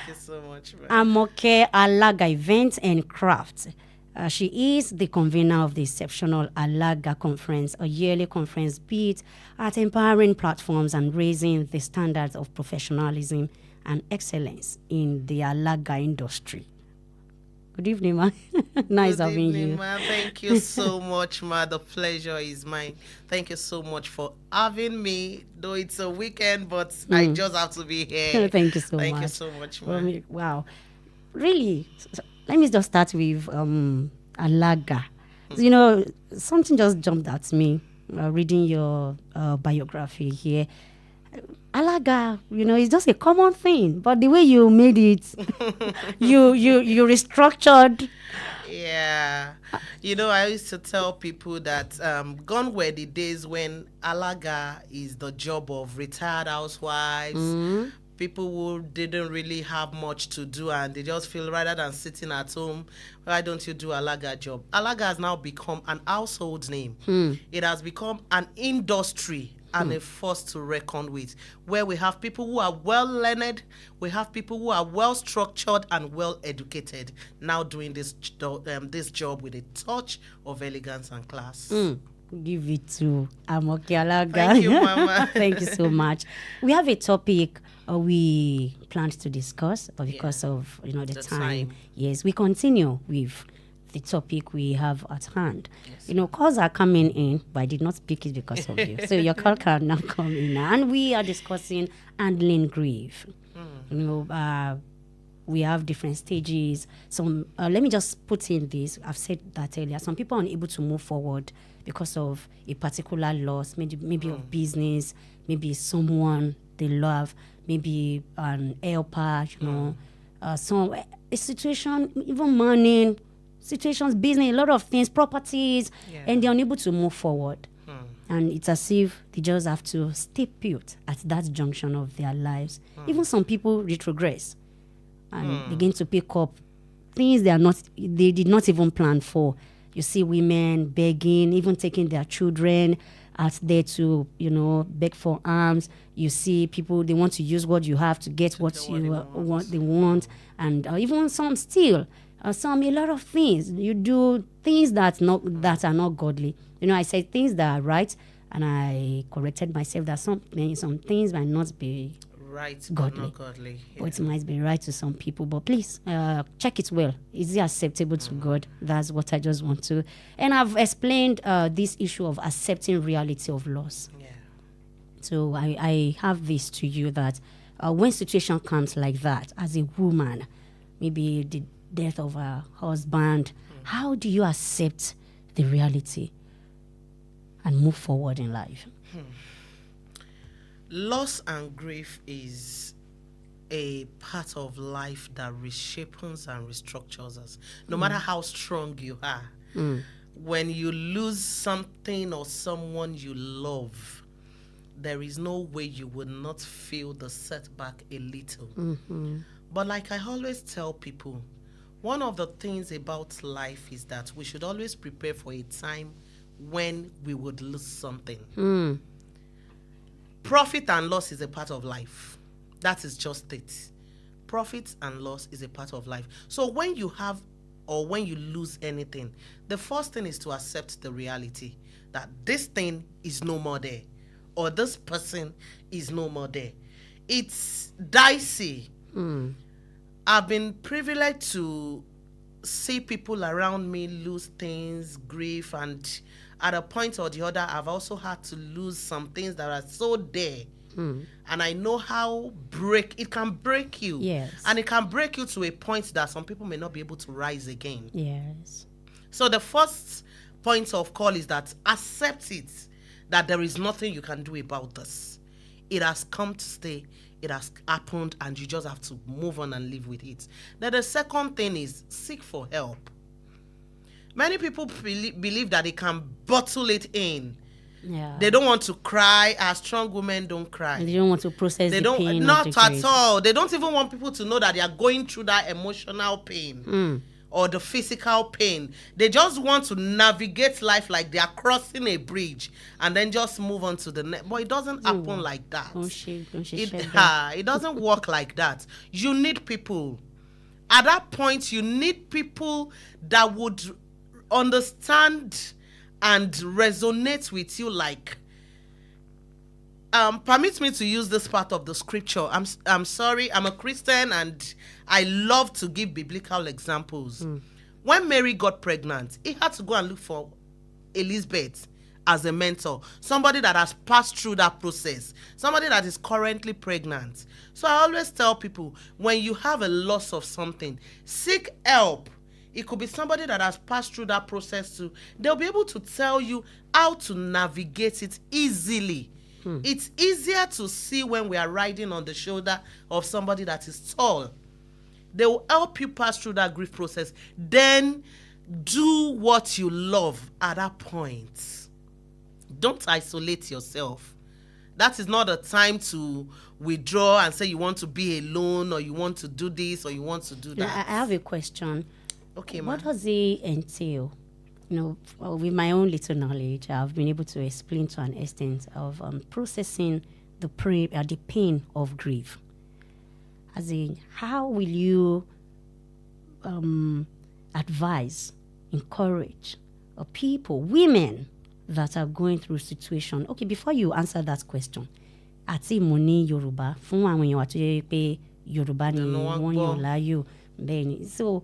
you so much, man. Amoke Alaga Events and Crafts. She is the convener of the exceptional Alaga Conference, a yearly conference built at empowering platforms and raising the standards of professionalism and excellence in the Alaga industry. Good evening, ma. Nice Good having evening, you. ma. Thank you so much, ma. The pleasure is mine. Thank you so much for having me. Though it's a weekend, but I just have to be here. Thank you so much. Thank you so much, ma. Wow. Really? Let me just start with Alaga. You know, something just jumped at me reading your biography here. Alaga, you know, it's just a common thing, but the way you made it, you restructured. Yeah. You know, I used to tell people that gone were the days when Alaga is the job of retired housewives, people who didn't really have much to do and they just feel rather than sitting at home, why don't you do Alaga job? Alaga has now become an household name. It has become an industry and a force to reckon with, where we have people who are well learned, we have people who are well structured and well educated, now doing this job with a touch of elegance and class. Give it to Amoki Alaga. Thank you, Mama. Thank you so much. We have a topic we planned to discuss, but because of the time, yes, we continue with the topic we have at hand. Yes. Calls are coming in, but I did not speak it because of you. So your call can now come in now. And we are discussing handling grief. We have different stages. Some let me just put in this. I've said that earlier. Some people are unable to move forward because of a particular loss, maybe of business, maybe someone they love, maybe an helper, some a situation, even money, situations, business, a lot of things, properties, and they're unable to move forward. And it's as if they just have to stay put at that junction of their lives. Even some people retrogress and begin to pick up things they did not even plan for. You see women begging, even taking their children out there to, beg for alms. You see people, they want to use what you have to get what they want. And even some steal. A lot of things. You do things that are not godly. I say things that are right, and I corrected myself that some things might not be right, godly. but not godly. Yeah. But it might be right to some people. But please check it well. Is it acceptable to God? That's what I just want to. And I've explained this issue of accepting reality of loss. Yeah. So I have this to you that when situation comes like that, as a woman, maybe the death of a husband, how do you accept the reality and move forward in life? Loss and grief is a part of life that reshapes and restructures us. No matter how strong you are, when you lose something or someone you love, there is no way you would not feel the setback a little. But like I always tell people, one of the things about life is that we should always prepare for a time when we would lose something. Profit and loss is a part of life. That is just it. Profit and loss is a part of life. So when you have or when you lose anything, the first thing is to accept the reality that this thing is no more there, or this person is no more there. It's dicey. I've been privileged to see people around me lose things, grief, and at a point or the other, I've also had to lose some things that are so dear. And I know how it can break you. Yes. And it can break you to a point that some people may not be able to rise again. Yes. So the first point of call is that accept it, that there is nothing you can do about this. It has come to stay. It has happened, and you just have to move on and live with it. Then the second thing is seek for help. Many people believe that they can bottle it in. Yeah. They don't want to cry. As strong women don't cry. They don't want to process They the don't, pain. not at all. They don't even want people to know that they are going through that emotional pain or the physical pain. They just want to navigate life like they are crossing a bridge and then just move on to the next. But it doesn't happen like that. It doesn't work like that. You need people. At that point, you need people that would understand and resonate with you like, permit me to use this part of the scripture. I'm sorry, I'm a Christian and I love to give biblical examples. When Mary got pregnant, he had to go and look for Elizabeth as a mentor, somebody that has passed through that process, somebody that is currently pregnant. So I always tell people, when you have a loss of something, seek help. It could be somebody that has passed through that process too. They'll be able to tell you how to navigate it easily. It's easier to see when we are riding on the shoulder of somebody that is tall. They will help you pass through that grief process. Then do what you love at that point. Don't isolate yourself. That is not a time to withdraw and say you want to be alone, or you want to do this, or you want to do Now, that. I have a question. Okay, What ma'am. does it entail? With my own little knowledge, I've been able to explain to an extent of processing the pain of grief. As in, how will you advise, encourage people, women that are going through situation? Okay, before you answer that question, àti mo ní Yorùbá fún àwọn èèyàn wa tó yẹ pé Yorùbá ni wọ́n yàn láàyò bẹ́ẹ̀ ni. So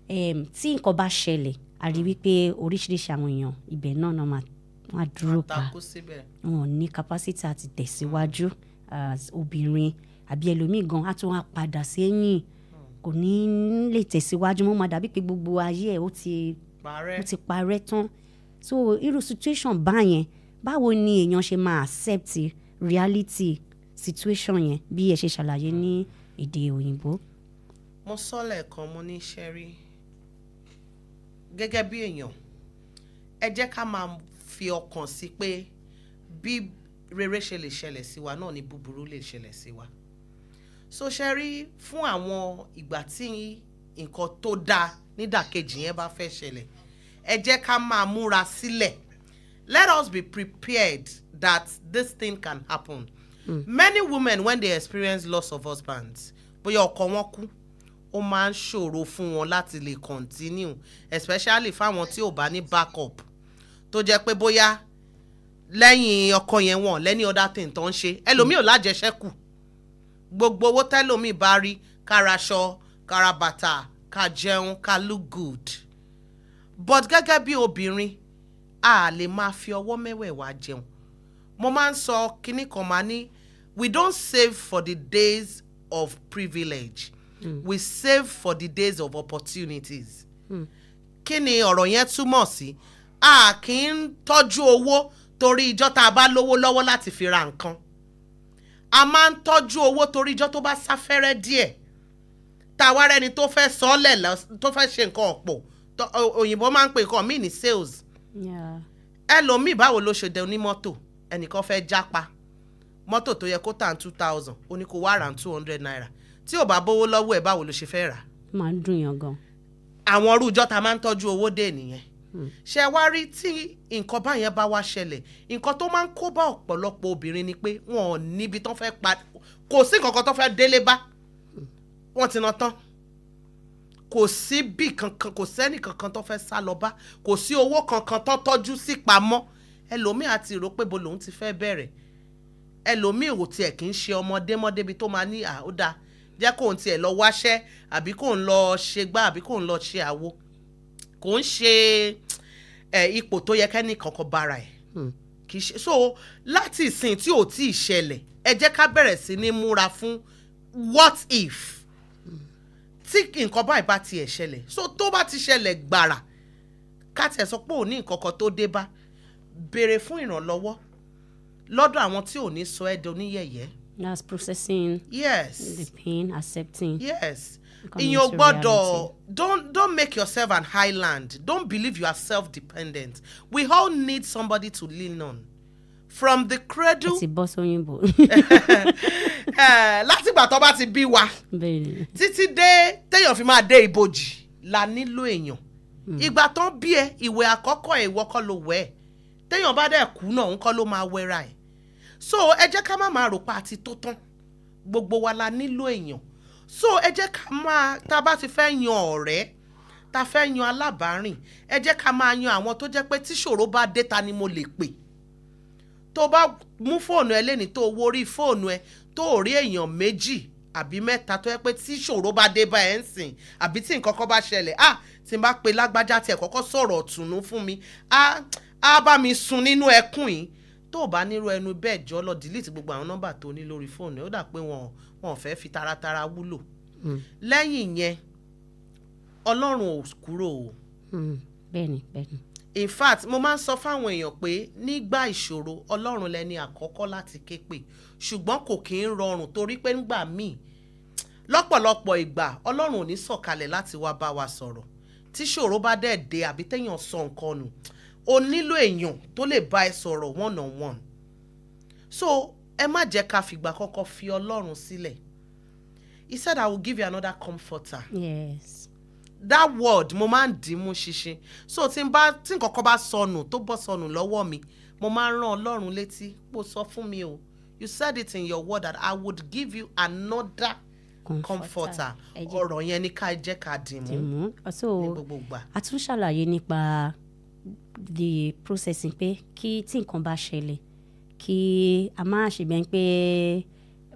tí nǹkan bá ṣẹlẹ̀, a rí wípé oríṣiríṣi àwọn èèyàn ibẹ̀ náà máa dúró pa, wọn ò ní capacity àti tẹ̀síwájú as obìnrin, àbí ẹlòmíì gan á tún wá padà sẹ́yìn, kò ní lè tẹ̀síwájú mọ́, máa dàbí pé gbogbo ayé ẹ̀ ó ti parẹ́ tán. So irú situation báyẹn, báwo ni èèyàn ṣe máa accept reality situation yẹn bí ẹ ṣe ṣàlàyé ní èdè òyìnbó? Mo sọ lẹ́ẹ̀kan, mo ní ṣẹ́rí gẹ́gẹ́ bí èèyàn, ẹ jẹ́ ká máa fi ọkàn sí pé bí rere ṣe lè ṣẹlẹ̀ sí wa náà ni búburú lè ṣẹlẹ̀ sí wa. So ṣẹ́rí fún àwọn ìgbà tí nǹkan tó dáa nídàkejì yẹn bá fẹ́ ṣẹlẹ̀, ẹ jẹ́ ká máa múra sílẹ̀. Let us be prepared that this thing can happen. Many women, when they experience loss of husbands, bóyá ọkọ wọn kú, ó máa ń ṣòro fún wọn láti lè continue, especially fáwọn tí ò bá ní backup, tó jẹ́ pé bóyá lẹ́yìn ọkọ yẹn wọ́n lẹ́ni other thing tó ń ṣe. Ẹlòmíì ò lájẹṣẹ́kù, gbogbo owó tẹ́lòmíì bá rí, káraṣọ, kárabàtà, ká jẹun, ká look good. But gẹ́gẹ́ bí obìnrin, a lè máa fi ọwọ́ mẹ́wẹ̀ẹ̀wá jẹun. Mo máa ń sọ kíní kan máa ní, we don't save for the days of privilege. We save for the days of opportunities. Kí ni ọ̀rọ̀ yẹn túmọ̀ sí? A kì í tọ́jú owó torí ìjọ́ tá a bá lówó lọ́wọ́ láti fi ra nǹkan. A máa ń tọ́jú owó torí ìjọ́ tó bá sáfẹ́rẹ́ díẹ̀. Tá a wá rẹ́ni tó fẹ́ sọ́ọ́lẹ̀ tó fẹ́ ṣe nǹkan ọ̀pọ̀. Òyìnbó máa ń pè nǹkan míì ní sales. Ẹlòmíì báwo ló ṣe dẹ onímọ́tò? Ẹnìkan fẹ́ jápa. Mọ́tò tó yẹ kó tà 2,000, ó ní kó wá rà 200 naira. Tí ò bá bówó lọ́wọ́ ẹ̀, báwo ló ṣe fẹ́ rà? Máa ń dùn yàn gan. Àwọn ọrú ìjọ́ ta máa ń tọ́jú owó dé nìyẹn. Ṣé wá rí tí nǹkan báyẹn bá wá ṣẹlẹ̀, nǹkan tó máa ń kó bá ọ̀pọ̀lọpọ̀ obìnrin ni pé wọn ò níbi tán fẹ́ kò sí nǹkan kan tó fẹ́ délé bá. Wọ́n ti ná tán. Kò sí bí kankan, kò sẹ́ni kankan tó fẹ́ sá lọ bá, kò sí owó kankan tó tọ́jú sí pamọ́. Ẹlòmíì àti rò pé bo lòun ti fẹ́ bẹ̀rẹ̀. Ẹlòmíì ò tiẹ̀ kì í ṣe ọmọdé mọ́débi tó máa ní ó dáa, jẹ́ kó ń tiẹ̀ lọ wáṣẹ́, àbí kó ń lọ ṣe gbá, àbí kó ń lọ ṣe àwo. Kò ń ṣe ipò tó yẹ kẹ́ni kankan bára ẹ̀. Kì í ṣe. So láti ìsìn tí ò tí ì ṣẹlẹ̀, ẹ jẹ́ ká bẹ̀rẹ̀ sí ní múra fún what if. Tí nǹkan báyìí bá tiẹ̀ ṣẹlẹ̀, so tó bá ti ṣẹlẹ̀ gbàrà, ká tiẹ̀ sọ pé ò ní nǹkan kan tó dé bá, béèrè fún ìrànlọ́wọ́ lọ́dọ̀ àwọn tí ò ní sọ ẹ́ doníyẹ̀yẹ́. That's processing. Yes. The pain, accepting. Yes. Coming In your to body, don't make yourself an island. Don't believe you are self-dependent. We all need somebody to lean on. From the cradle. Ti bọ́ sóyìnbó. Látìgbà tó bá ti bí wa. Títí dé téèyàn fi máa dé ibojì la nílò èèyàn. Ìgbà tán bí ẹ, ìwẹ̀ àkọ́kọ́ ìwọ kọ́ ló wẹ̀. Téèyàn bá dẹ̀ kú náà, òun kọ́ ló máa wẹra ẹ̀. So ẹ jẹ́ ká má máa rò pa àti tó tán. Gbogbo wa la nílò èèyàn. So ẹ jẹ́ ká máa, tá a bá ti fẹ́ yan ọ̀rẹ́, ta fẹ́ yan alábàárìn ẹ jẹ́ ká máa yan àwọn tó jẹ́ pé tí ṣòro bá dé ta ni mo lè pè tó bá mú fóònù ẹ lẹ́ni tó wo orí fóònù ẹ tó rí èèyàn méjì àbí mẹ́ta tó yẹ pé tí ṣòro bá dé bá ẹ ń sìn àbí tí nǹkan kan bá ṣẹlẹ̀ tí n bá pe lágbájá tí ẹ kọ́kọ́ sọ̀rọ̀ ọ̀tùnú fún mi á bá mi sun nínú ẹkún yìí tó bá nírú ẹnu bẹ́ẹ̀ jọ lọ delete gbogbo àwọn nọ́mbà tó ní lórí fóònù ẹ ó dà pé wọn ò fẹ́ fi taratara wúlò lẹ́yìn yẹn Ọlọ́run ò kúrò o. Bẹ́ẹ̀ni. In fact mo máa ń sọ fáwọn èèyàn pé nígbà ìṣòro Ọlọ́run lẹni àkọ́kọ́ láti ké pè ṣùgbọ́n kò kí ń rọrùn torí pé nígbà míì lọ́pọ̀lọpọ̀ ìgbà Ọlọ́run ò ní sọ̀kalẹ̀ láti wá bá wa sọ̀rọ̀ tí ṣòro bá dẹ̀ dé àbí téèyàn sọ nǹkan nù o nílò èèyàn tó lè bá ẹ sọ̀rọ̀ one on one. So ẹ má jẹ́ ká fìgbà kọ́kọ́ fi Ọlọ́run sílẹ̀. He said I will give you another comforter. Yes. That word mo máa ń dì mú ṣinṣin so tí nǹkan kan bá sọnù tó bọ́ sọnù lọ́wọ́ mi mo máa ń rán Ọlọ́run létí pé sọ fún mi o you said it in your word that I would give you another comforter. Ọ̀rọ̀ yẹn ni ká jẹ́ ká dì mú ní gbogbo ìgbà. A tún ṣàlàyé nípa the processing pé kí tí nǹkan bá ṣẹlẹ̀ kí a máa ṣe bẹ́ẹ̀ pé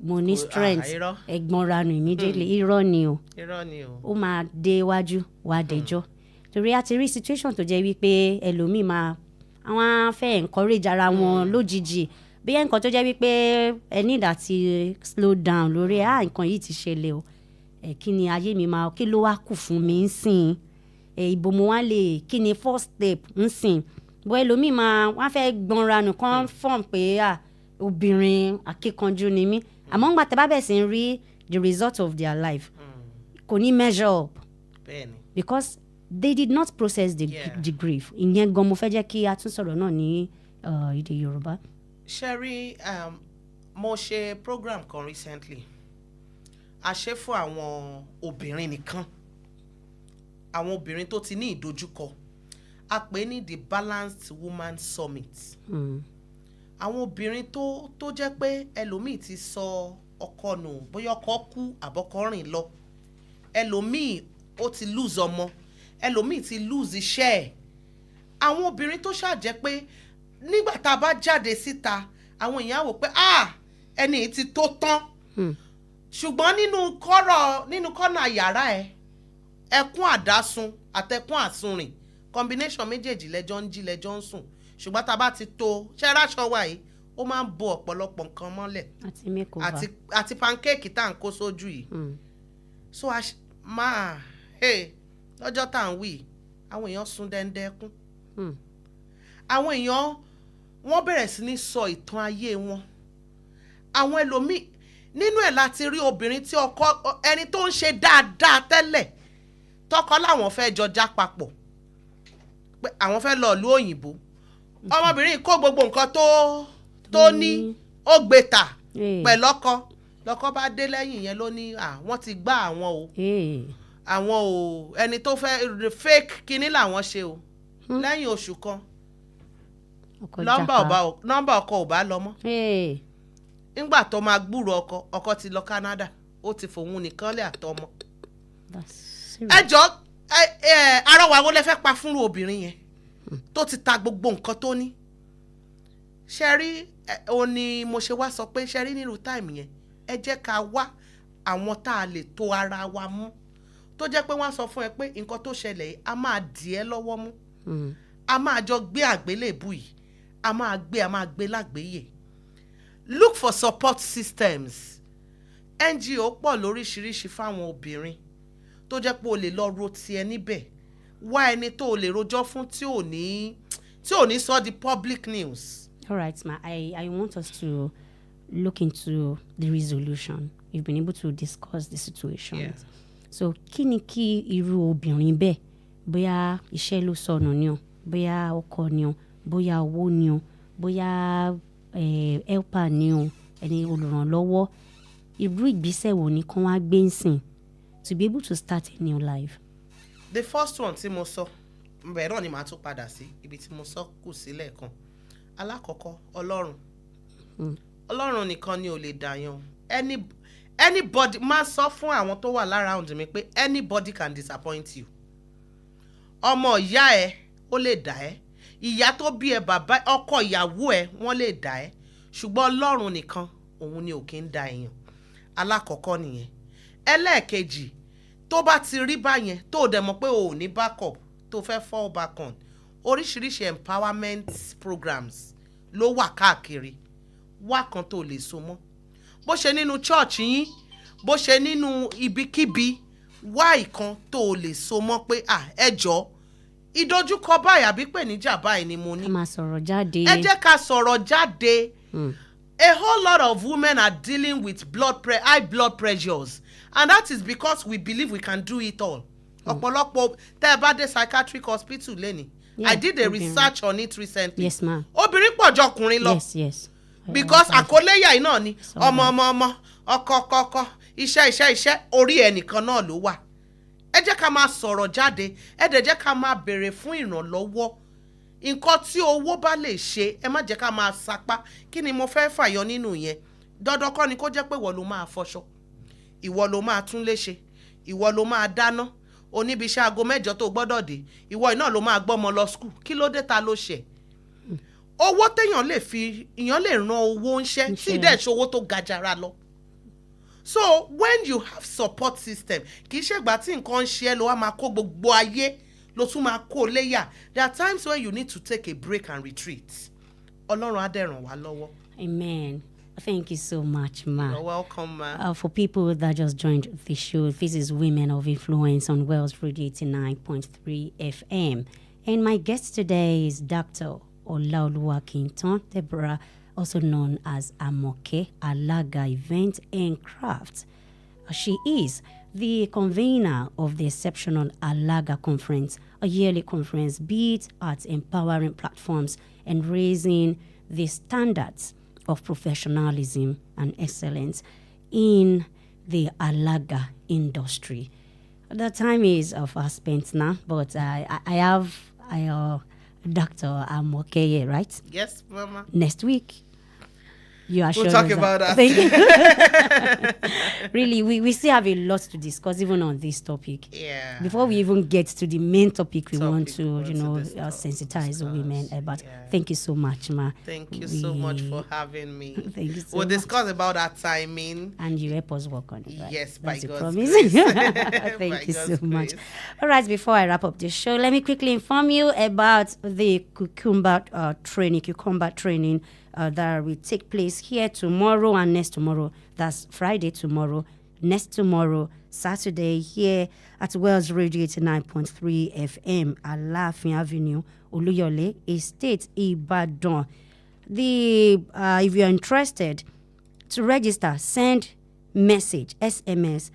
mo ní strength ẹ̀gbọ́n ranù immediately irọ́ ni o ó máa dé iwájú wá dẹjọ́ torí a ti rí situation tó jẹ́ wípé ẹlòmíì àwọn fẹ́ encourage ara wọn lójijì bí nǹkan tó jẹ́ wípé ẹ need àti slow down lórí nǹkan yìí ti ṣẹlẹ̀ o kí ni ayé mi máa kí ló wá kù fún mi ń sìn ìbò mo wá lè kí ni first step ń sìn bọ́ ẹlòmíì wọ́n fẹ́ gbọ́n ranù confirm pé obìnrin akíkanjú ni mí àmọ́ ńgbà tẹ́ bá bẹ̀ sí ń rí the result of their life kò ní measure up because they did not process the grief. Ìyẹn gan mo fẹ́ jẹ́ kí a tún sọ̀rọ̀ náà ní èdè Yorùbá. Sherry, mo ṣe program kan recently a ṣe fún àwọn obìnrin nìkan àwọn obìnrin tó ti ní ìdojúkọ a pè ní the Balanced Woman Summit. Àwọn obìnrin tó jẹ́ pé ẹlòmíì ti sọ ọkọ nù bóyá ọkọ kú àbọ̀kọ rìn lọ ẹlòmíì ó ti lose ọmọ ẹlòmíì ti lose iṣẹ́ ẹ̀ àwọn obìnrin tó ṣàjẹ́ pé nígbà tá a bá jáde síta àwọn èèyàn wò pé ẹni tí tó tán ṣùgbọ́n nínú kọ́nà yàrá ẹkún àdásùn àtẹkún àsunrìn combination méjèèjì lẹ́jọ́ ń jí lẹ́jọ́ ń sùn ṣùgbọ́n tá a bá ti tó ṣẹ́ráṣọ wa yìí ó máa ń bo ọ̀pọ̀lọpọ̀ nǹkan mọ́lẹ̀ àti pancake tá à ń kó sójú yìí so lọ́jọ́ tá à ń wí àwọn èèyàn sun dẹ́ndẹ́ kún àwọn èèyàn wọ́n bẹ̀rẹ̀ sí ní sọ ìtàn ayé wọn àwọn ẹlòmíì nínú ẹ̀ láti rí obìnrin tí ọkọ ẹni tó ń ṣe dáadáa tẹ́lẹ̀ tọkọ láwọn fẹ́ jọ já papọ̀ pé àwọn fẹ́ lọ ìlú òyìnbó ọmọbìnrin kó gbogbo nǹkan tó ní ó gbé tà pẹ̀lú lọ́kọ bá dé lẹ́yìn yẹn ló ní wọ́n ti gbá àwọn o ẹni tó fẹ́ fake kinní làwọn ṣe o lẹ́yìn oṣù kan nọ́mbà ọkọ ò bá lọ mọ́ nígbà tó máa gbúrò ọkọ ti lọ Canada ó ti fòun nìkan lé àtọmọ ẹjọ́ arọwà wo lẹ fẹ́ pa fúnru obìnrin yẹn tó ti ta gbogbo nǹkan tó ní ṣẹ́rí ó ní mo ṣe wá sọ pé ṣẹ́rí nírú táìmù yẹn ẹ jẹ́ ká wá àwọn tá a lè tó ara wa mú tó jẹ́ pé wọ́n á sọ fún ẹ pé nǹkan tó ṣẹlẹ̀ yìí a máa dì ẹ́ lọ́wọ́ mú a máa jọ gbé àgbélébù yìí a máa gbé lágbèéyè look for support systems NGO pọ̀ lóríṣiríṣi fáwọn obìnrin tó jẹ́ pé o lè lọ ro tiẹ̀ níbẹ̀ wá ẹni tó o lè rojọ́ fún tí ò ní sọ di public news. All right, ma. I want us to look into the resolution. You've been able to discuss the situation. Yeah. So kí ni kí irú obìnrin bẹ́ẹ̀ bóyá iṣẹ́ ló sọnù ni o bóyá ọkọ ni o bóyá owó ni o bóyá helper ni o ẹni olùrànlọ́wọ́ irú ìgbésẹ̀ wo ni kán wá gbé ń sìn to be able to start a new life. The first one tí mo sọ bẹ́ẹ̀ náà ni màá tún padà sí ibi tí mo sọ kù sílẹ̀ kan alákọ̀ọ́kọ́ ọlọ́run nìkan ni ò lè dàyàn anybody máa sọ fún àwọn tó wà lára ọ̀dùn mi pé anybody can disappoint you ọmọ ìyá ẹ ó lè dà ẹ́, ìyá tó bí ẹ, bàbá ọkọ ìyàwó ẹ wọ́n lè dà ẹ́, ṣùgbọ́n Ọlọ́run nìkan òun ni ò kí ń da èèyàn. Alákọ̀ọ́kọ́ nìyẹn. Ẹlẹ́ẹ̀kejì, tó bá ti rí báyẹn tó o dẹ̀ mọ̀ pé o ò ní backup tó fẹ́ fall back on, oríṣiríṣi empowerment programs ló wà káàkiri. Wá kan tó lè so mọ́, bó ṣe nínú church yín, bó ṣe nínú ibikíbi, wá ìkan tó lè so mọ́ pé ẹ jọ̀ọ́, ìdojúkọ báyìí àbí ìpèníjà báyìí ni mo ní. ká máa sọ̀rọ̀ jáde. Ẹ jẹ́ ká sọ̀rọ̀ jáde. A whole lot of women are dealing with high blood pressures, and that is because we believe we can do it all. Ọ̀pọ̀lọpọ̀ tẹ́ ẹ bá dé psychiatric hospital lẹ́ni. I did a research on it recently. Yes, ma'am. Obìnrin pọ̀ jọ ọkùnrin lọ. Yes. Because àkọléyà yìí náà ni ọmọ ọkọ iṣẹ́ orí ẹnìkan náà ló wà. Ẹ jẹ́ ká máa sọ̀rọ̀ jáde, ẹ dẹ̀ jẹ́ ká máa béèrè fún ìrànlọ́wọ́. Nǹkan tí owó bá lè ṣe, ẹ má jẹ́ ká máa sapá. Kí ni mo fẹ́ fàyọ nínú yẹn? Dandan kọ́ ni kó jẹ́ pé ìwọ ló máa fọṣọ, ìwọ ló máa tún léṣe, ìwọ ló máa dáná, oníbiṣẹ́ aago 8 tó gbọ́dọ̀ dé, ìwọ iná ló máa gbọ́mọ lọ school. Kí ló dé ta ló ṣe? Owó téèyàn lè fi, èèyàn lè ran owó ńṣẹ́ tí dẹ̀ ṣe owó tó gajara lọ. So when you have support system, kì í ṣègbà tí nǹkan ń ṣe ẹ́ ló wá máa kó gbogbo ayé ló tún máa kó léyà. There are times when you need to take a break and retreat. Ọlọ́run á dẹ̀ ràn wá lọ́wọ́. Amen. Thank you so much, ma. You're welcome, ma. For people that just joined the show, this is Women of Influence on Wells Radio 89.3 FM. And my guest today is Dr. Oluwatosin Deborah, also known as Amoke, Alaga Event and Craft. She is the convener of the exceptional Alaga Conference, a yearly conference built at empowering platforms and raising the standards of professionalism and excellence in the Alaga industry. The time is fast spent now, but I have Dr. Amoke here, right? Yes, Mama. Next week. You are We'll talk about that. Thank you. Really, we still have a lot to discuss even on this topic. Yeah. Before we even get to the main topic, we want to, discuss. sensitize women about. Thank you so much, ma. Thank you so much for having me. Thank you so We'll much. discuss about our timing. And you help us work on it. Right? Yes, by That's a God's promise. grace. Thank By you so God's much. grace. All right, before I wrap up the show, let me quickly inform you about the cucumber training that will take place here tomorrow and next tomorrow. That's Friday tomorrow, next tomorrow, Saturday, here at Wells Radio 89.3 FM, Alafin Avenue, Oluyole Estate, Ibadan. If you're interested to register, send message, SMS,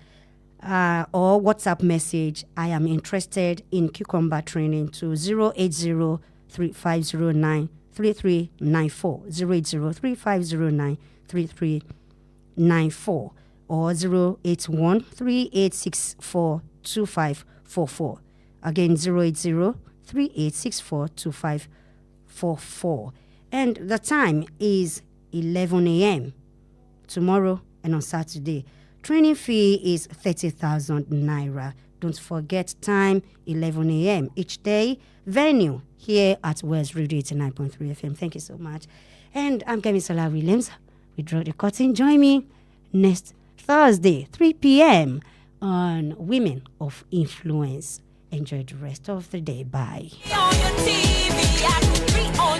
or WhatsApp message, I am interested in cucumber training to 080-3509-3394, 080-3509-3394, or 081-3864-2544. Again, 080-3864-2544. And the time is 11 a.m. tomorrow and on Saturday. Training fee is 30,000 naira. Don't forget, time 11 a.m. each day. Venue here at Wells Radio 89.3 FM. Thank you so much. And I'm Kemisola Williams. We draw the curtain. Join me next Thursday, 3 p.m. on Women of Influence. Enjoy the rest of the day. Bye. On your TV, I can be on